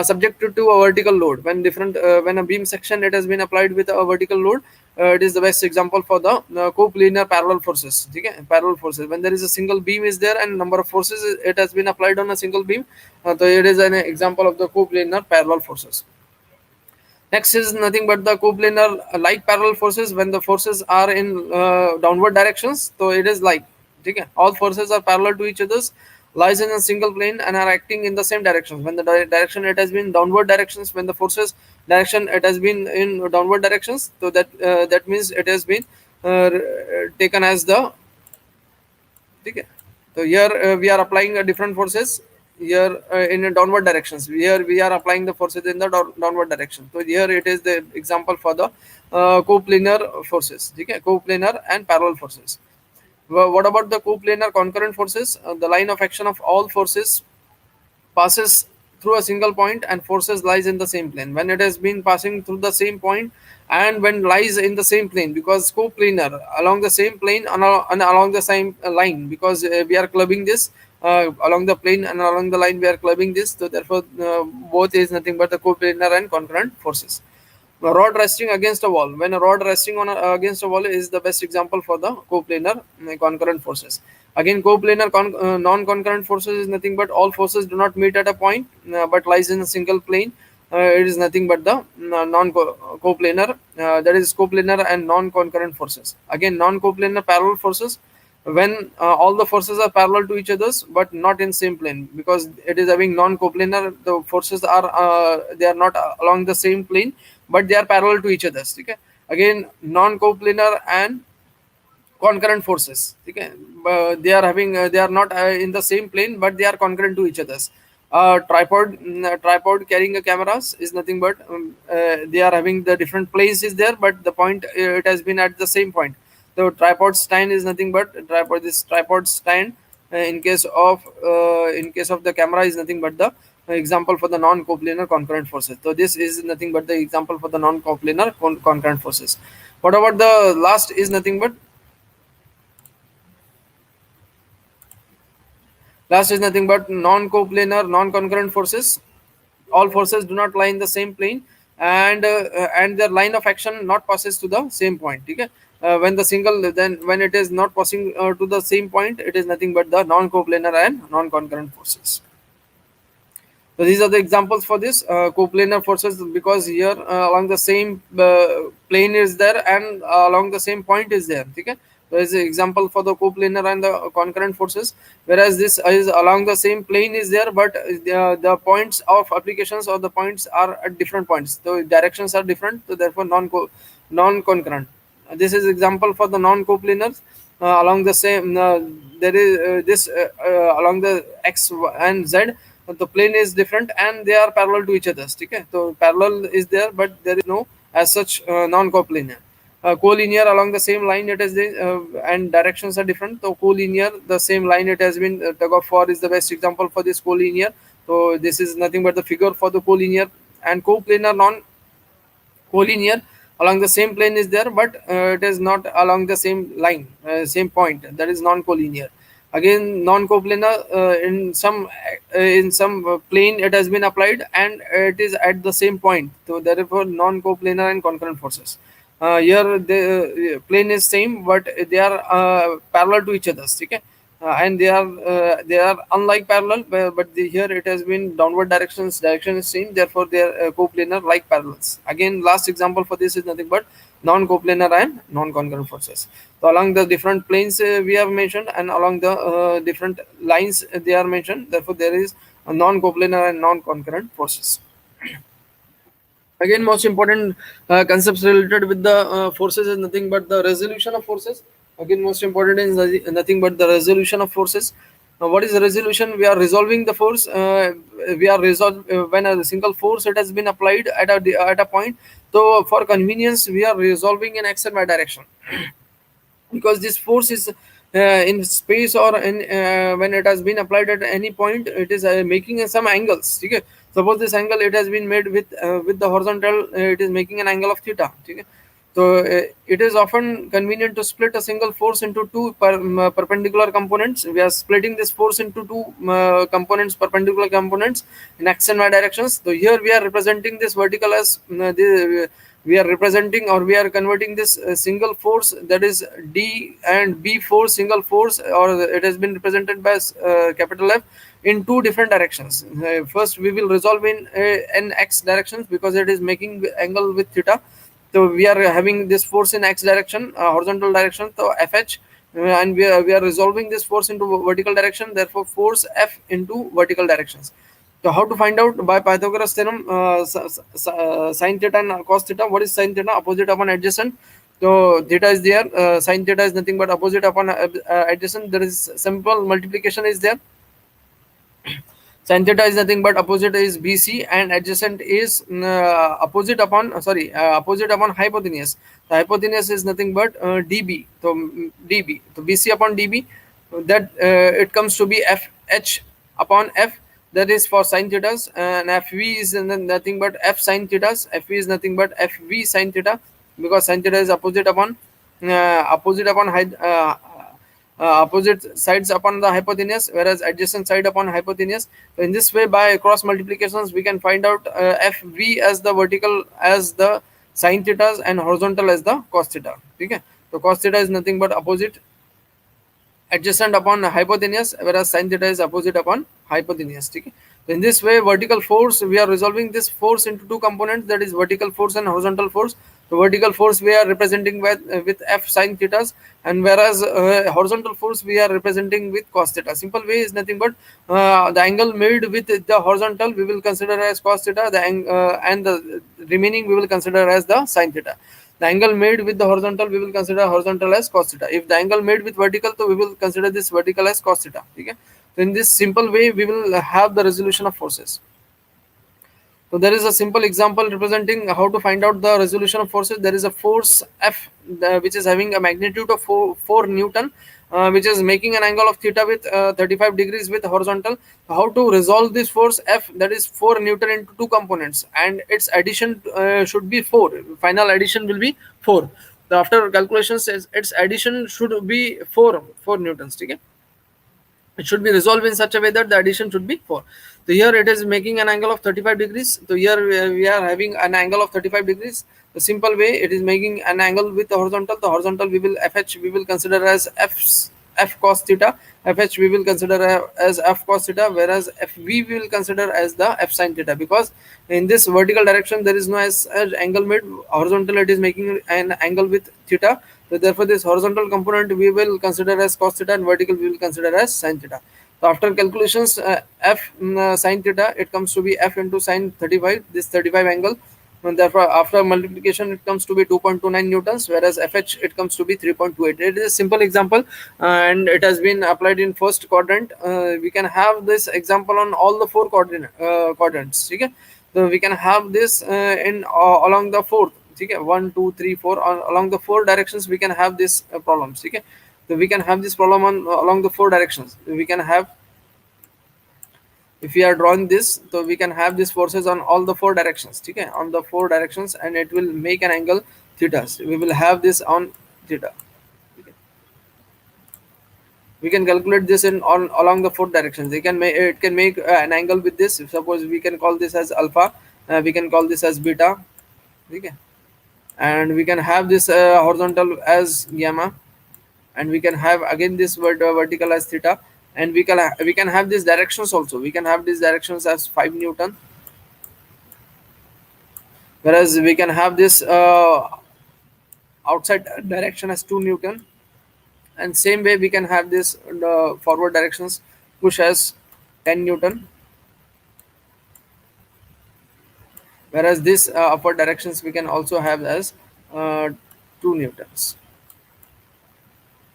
subjected to a vertical load. When a beam section it has been applied with a vertical load, it is the best example for the coplanar parallel forces. Okay? Parallel forces. When there is a single beam is there and number of forces it has been applied on a single beam, so it is an example of the coplanar parallel forces. Next is nothing but the coplanar like parallel forces. When the forces are in downward directions, so it is like, okay, all forces are parallel to each other's, lies in a single plane and are acting in the same directions. When the direction it has been downward directions, when the forces direction it has been in downward directions, so that means it has been taken as the, okay. So here we are applying different forces here in a downward directions. Here we are applying the forces in the downward direction. So here it is the example for the coplanar forces. Okay, coplanar and parallel forces. What about the coplanar concurrent forces? The line of action of all forces passes through a single point and forces lies in the same plane. When it has been passing through the same point and when lies in the same plane, because coplanar along the same plane and along the same line, because we are clubbing this along the plane and along the line we are clubbing this, so therefore both is nothing but the coplanar and concurrent forces. A rod resting against a wall. When a rod resting against a wall is the best example for the coplanar concurrent forces. Again, coplanar non-concurrent forces is nothing but all forces do not meet at a point but lies in a single plane. It is nothing but the non-coplanar, that is coplanar and non-concurrent forces. Again, non-coplanar parallel forces, when all the forces are parallel to each others but not in same plane, because it is having non-coplanar, the forces are they are not along the same plane but they are parallel to each other. Okay, again non-coplanar and concurrent forces. Okay, they are having they are not in the same plane but they are concurrent to each others. Tripod carrying a cameras is nothing but they are having the different planes is there but the point it has been at the same point. So tripod stand is nothing but tripod stand in case of the camera is nothing but the example for the non-coplanar concurrent forces. So this is nothing but the example for the non-coplanar concurrent forces. What about the last is nothing but last is nothing but non-coplanar non-concurrent forces. All forces do not lie in the same plane and their line of action not passes to the same point. Okay, when the single then when it is not passing to the same point, it is nothing but the non-coplanar and non-concurrent forces. So these are the examples for this coplanar forces, because here along the same plane is there and along the same point is there. Okay, there is an example for the coplanar and the concurrent forces, whereas this is along the same plane is there but the points of applications or the points are at different points, so directions are different, so therefore non-concurrent. This is example for the non-coplanars. Along the same there is this along the x and z, the plane is different and they are parallel to each other. Okay, so parallel is there but there is no as such non-coplanar. Collinear along the same line it is and directions are different, so collinear the same line it has been tug of war is the best example for this collinear. So this is nothing but the figure for the collinear. And coplanar non collinear, along the same plane is there but it is not along the same line, same point, that is non-collinear. Again non-coplanar, in some plane it has been applied and it is at the same point, so therefore non-coplanar and concurrent forces. Here the plane is same but they are parallel to each other. Okay, and they are unlike parallel, but here it has been downward direction is same, therefore they are coplanar like parallels. Again last example for this is nothing but non-coplanar and non-concurrent forces. So along the different planes we have mentioned and along the different lines they are mentioned, therefore there is a non-coplanar and non-concurrent forces. Again, most important concepts related with the forces is nothing but the resolution of forces. Again, most important is nothing but the resolution of forces. What is the resolution? We are resolving the force. We are resolve when a single force it has been applied at a point. So for convenience, we are resolving in x and y direction, because this force is in space or in when it has been applied at any point, it is making some angles. Okay, Suppose this angle it has been made with the horizontal, it is making an angle of theta. Okay. So it is often convenient to split a single force into two perpendicular components. We are splitting this force into two components, perpendicular components in x and y directions. So here we are representing this vertical as we are representing, or we are converting this single force, that is D and B force, single force, or it has been represented by capital F, in two different directions. First we will resolve in x directions because it is making angle with theta. So we are having this force in x direction, horizontal direction, so fh, and we are resolving this force into vertical direction, therefore force f into vertical directions. So how to find out? By Pythagoras theorem, sin theta and cos theta. What is sin theta? Opposite upon adjacent. So theta is there, sin theta is nothing but opposite upon adjacent. There is simple multiplication is there. Sin theta is nothing but opposite is BC, and adjacent is opposite upon opposite upon hypotenuse. The hypotenuse is nothing but DB. So DB. So BC upon DB, that it comes to be FH upon F. That is for sin thetas, and FV is nothing but F sin thetas. FV is nothing but FV sin theta, because sin theta is opposite upon opposite sides upon the hypotenuse, whereas adjacent side upon hypotenuse. So in this way, by cross multiplications, we can find out FV as the vertical as the sin theta and horizontal as the cos theta. Okay. So cos theta is nothing but opposite adjacent upon hypotenuse, whereas sin theta is opposite upon hypotenuse. Okay. So in this way, vertical force, we are resolving this force into two components, that is vertical force and horizontal force. The vertical force we are representing with f sin thetas, and whereas horizontal force we are representing with cos theta. Simple way is nothing but the angle made with the horizontal we will consider as cos theta, and the remaining we will consider as the sin theta. The angle made with the horizontal we will consider horizontal as cos theta. If the angle made with vertical, so we will consider this vertical as cos theta. Okay. So in this simple way, we will have the resolution of forces. So there is a simple example representing how to find out the resolution of forces. There is a force F, which is having a magnitude of 4 Newton, which is making an angle of theta with 35 degrees with horizontal. How to resolve this force F, that is 4 Newton, into two components, and its addition should be 4. Final addition will be 4. So after calculations, its addition should be 4 Newtons. Okay. It should be resolved in such a way that the addition should be 4. So here it is making an angle of 35 degrees. So here we are having an angle of 35 degrees. The simple way, it is making an angle with the horizontal. The horizontal we will fh we will consider as f cos theta. Fh we will consider as f cos theta, whereas fv we will consider as the f sin theta, because in this vertical direction there is no as angle made. Horizontal it is making an angle with theta. So therefore, this horizontal component we will consider as cos theta, and vertical we will consider as sin theta. So after calculations, sin theta, it comes to be f into sin 35, this 35 angle. And therefore, after multiplication, it comes to be 2.29 newtons, whereas fh it comes to be 3.28. It is a simple example, and it has been applied in first quadrant. We can have this example on all the four quadrants. Okay? So we can have this in along the fourth. Okay, 1 2 3 4, along the four directions we can have this problems. Okay. So we can have this problem on along the four directions. We can have, if we are drawing this, so we can have these forces on all the four directions. Okay, on the four directions, and it will make an angle theta. So we will have this on theta. Okay. We can calculate this in on along the four directions. It can make an angle with this. Suppose we can call this as alpha, we can call this as beta. Okay. And we can have this horizontal as gamma, and we can have again this vertical as theta, and we can have these directions also. We can have these directions as 5 Newton, whereas we can have this outside direction as 2 Newton, and same way we can have this forward directions push as 10 Newton, whereas this upward directions we can also have as 2 Newtons.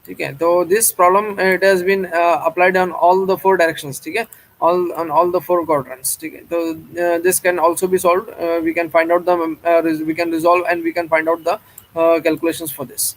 Okay, so this problem it has been applied on all the four directions. Okay, all the four quadrants. Okay, so this can also be solved. We can find out the we can resolve, and we can find out the calculations for this.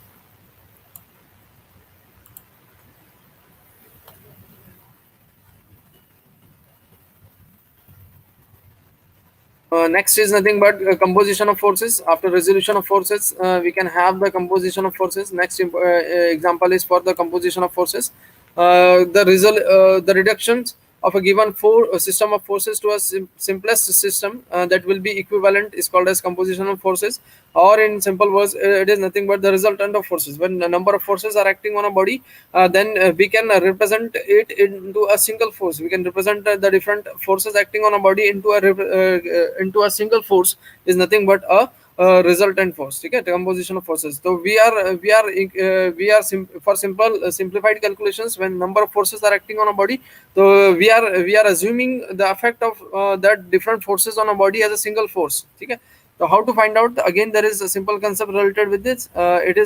Next is nothing but composition of forces. After resolution of forces, we can have the composition of forces. Next example is for the composition of forces. The reductions of a given system of forces to a simplest system that will be equivalent is called as composition of forces. Or in simple words, it is nothing but the resultant of forces. When a number of forces are acting on a body, then we can represent it into a single force. We can represent the different forces acting on a body into a single force is nothing but a resultant force. Okay, composition of forces. So for simple simplified calculations, when number of forces are acting on a body, so we are assuming the effect of that different forces on a body as a single force. Okay. So how to find out? Again, there is a simple concept related with this. It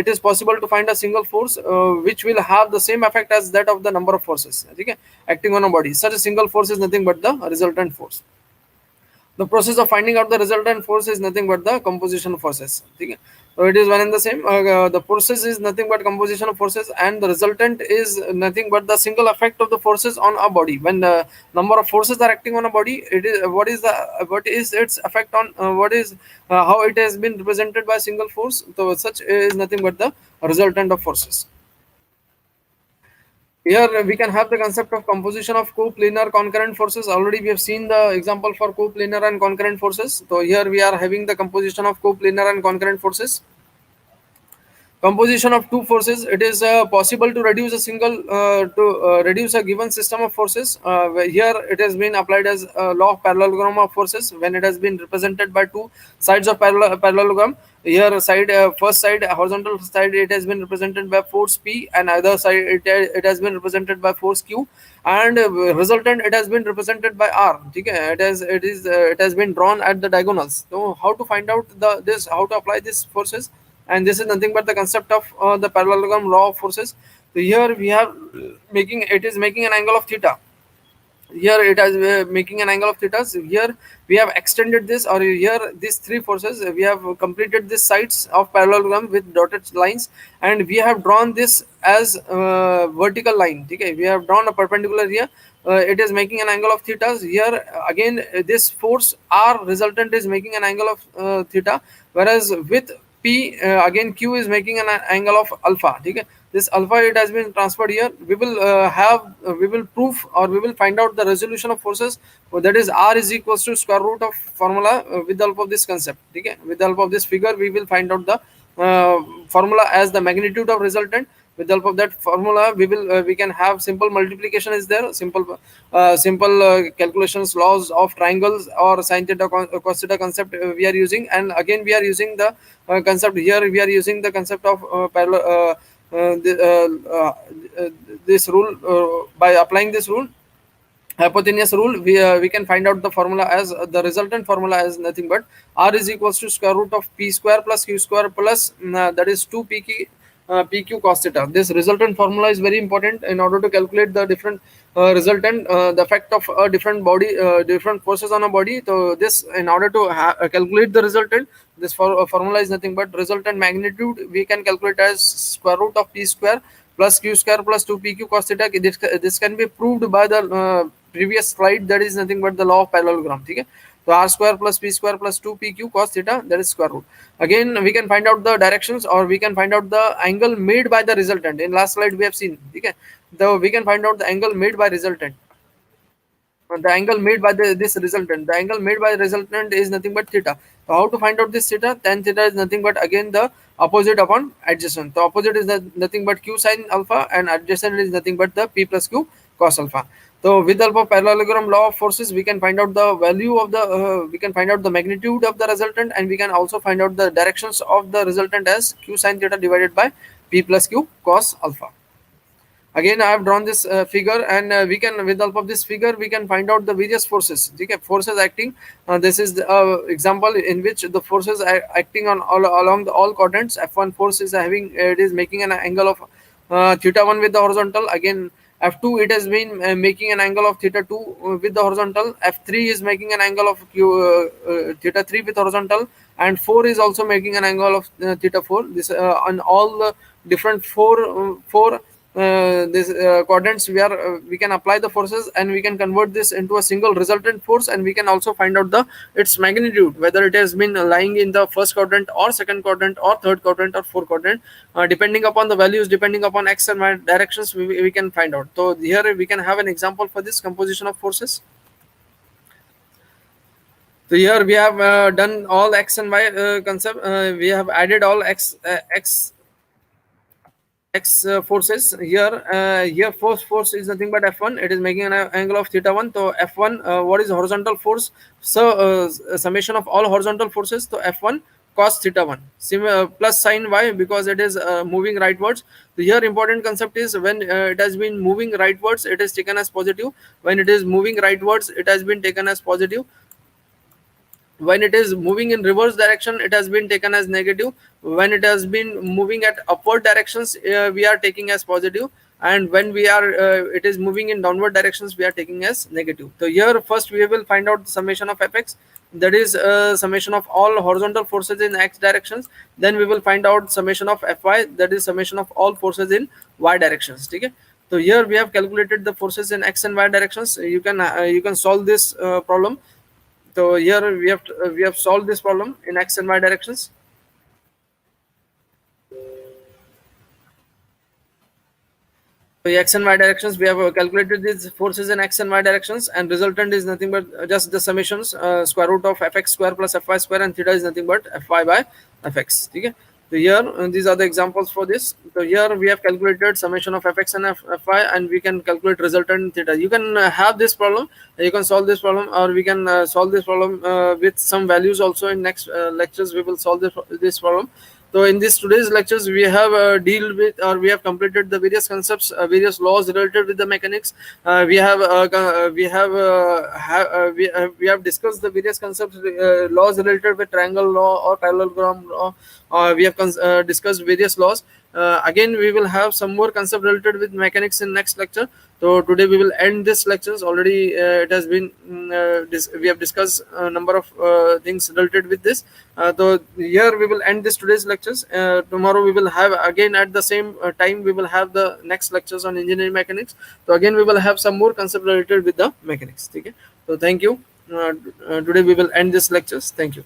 is possible to find a single force which will have the same effect as that of the number of forces, okay, acting on a body. Such a single force is nothing but the resultant force. The process of finding out the resultant force is nothing but the composition of forces. Okay. So it is one and the same. The process is nothing but composition of forces, and the resultant is nothing but the single effect of the forces on a body. When the number of forces are acting on a body, it is what is its effect on what is how it has been represented by a single force. So such is nothing but the resultant of forces. Here we can have the concept of composition of coplanar concurrent forces. Already we have seen the example for coplanar and concurrent forces. So here we are having the composition of coplanar and concurrent forces. Composition of two forces. It is possible to reduce a given system of forces. Here it has been applied as a law of parallelogram of forces when it has been represented by two sides of parallelogram. Here first side, horizontal side, it has been represented by force P, and other side it has been represented by force Q, and resultant it has been represented by R. Okay? It has been drawn at the diagonals. So how to find out how to apply these forces? And this is nothing but the concept of the parallelogram law of forces. So here we have making an angle of theta. Here it is making an angle of theta. So here we have extended this, or here these three forces, we have completed these sides of parallelogram with dotted lines, and we have drawn this as vertical line. Okay, we have drawn a perpendicular here. It is making an angle of theta. Here again, this force R resultant is making an angle of theta, whereas with P again Q is making an angle of alpha. Okay, this alpha, it has been transferred here. We will prove, or we will find out the resolution of forces. That is R is equals to square root of formula with the help of this concept. Okay, with the help of this figure, we will find out the formula as the magnitude of resultant. With the help of that formula, we can have simple multiplication is there, simple calculations, laws of triangles, or sin theta cos theta concept we are using. And again we are using the concept here. We are using the concept of parallel the, this rule. By applying this rule, hypotenuse rule, we can find out the formula as the resultant formula as nothing but R is equals to square root of P square plus Q square plus that is 2 PQ cos theta. This resultant formula is very important in order to calculate the different resultant, the effect of a different body, different forces on a body. So this, in order to calculate the resultant, this formula is nothing but resultant magnitude. We can calculate as square root of P square plus Q square plus 2 PQ cos theta. This can be proved by the previous slide. That is nothing but the law of parallelogram. Okay? So R square plus P square plus 2 PQ cos theta, that is square root. Again we can find out the directions, or we can find out the angle made by the resultant. In last slide we have seen. Okay, we can find out the angle made by resultant. The angle made by this resultant. The angle made by the resultant is nothing but theta. So how to find out this theta? Tan theta is nothing but again the opposite upon adjacent. The opposite is nothing but Q sin alpha, and adjacent is nothing but the P plus Q cos alpha. So with the help of parallelogram law of forces, we can find out the value of the we can find out the magnitude of the resultant, and we can also find out the directions of the resultant as Q sin theta divided by P plus Q cos alpha. Again I have drawn this figure, and we can, with the help of this figure, we can find out the various forces. Okay, forces acting. This is the example in which the forces are acting on along all quadrants. F1 force is having, it is making an angle of theta 1 with the horizontal. Again F2, it has been making an angle of theta 2 with the horizontal. F3 is making an angle of theta 3 with horizontal, and 4 is also making an angle of theta 4. This on all the different four this coordinates, we can apply the forces and we can convert this into a single resultant force, and we can also find out the its magnitude, whether it has been lying in the first quadrant or second quadrant or third quadrant or fourth quadrant. Depending upon the values, depending upon x and y directions, we can find out. So here we can have an example for this composition of forces. So here we have done all x and y concept. We have added all x forces here. Here force is nothing but F1. It is making an angle of theta 1. So F1, what is horizontal force? So summation of all horizontal forces. So F1 cos theta 1 plus sine y, because it is moving rightwards. So here important concept is, when it has been moving rightwards, it is taken as positive. When it is moving rightwards, it has been taken as positive. When it is moving in reverse direction, it has been taken as negative. When it has been moving at upward directions, we are taking as positive. And when we are it is moving in downward directions, we are taking as negative. So here first we will find out the summation of fx, that is summation of all horizontal forces in x directions. Then we will find out summation of fy, that is summation of all forces in y directions. Okay. So here we have calculated the forces in x and y directions. You can solve this problem. So here we have solved this problem in x and y directions. So x and y directions, we have calculated these forces in x and y directions, and resultant is nothing but just the summations, square root of fx square plus fy square, and theta is nothing but fy by fx. Okay. So here these are the examples for this. So here we have calculated summation of fx and fy, and we can calculate resultant theta. You can have this problem, you can solve this problem, or we can solve this problem with some values also. In next lectures we will solve this problem. So in this today's lectures, we have deal with, or we have completed the various concepts, various laws related with the mechanics. We have discussed the various concepts, laws related with triangle law or parallelogram law. We have discussed various laws. Again, we will have some more concept related with mechanics in next lecture. So today we will end this lectures. Already it has been we have discussed a number of things related with this. So here we will end this today's lectures. Tomorrow we will have again at the same time, we will have the next lectures on engineering mechanics. So again we will have some more concept related with the mechanics. Okay. So thank you. Today we will end this lectures. Thank you.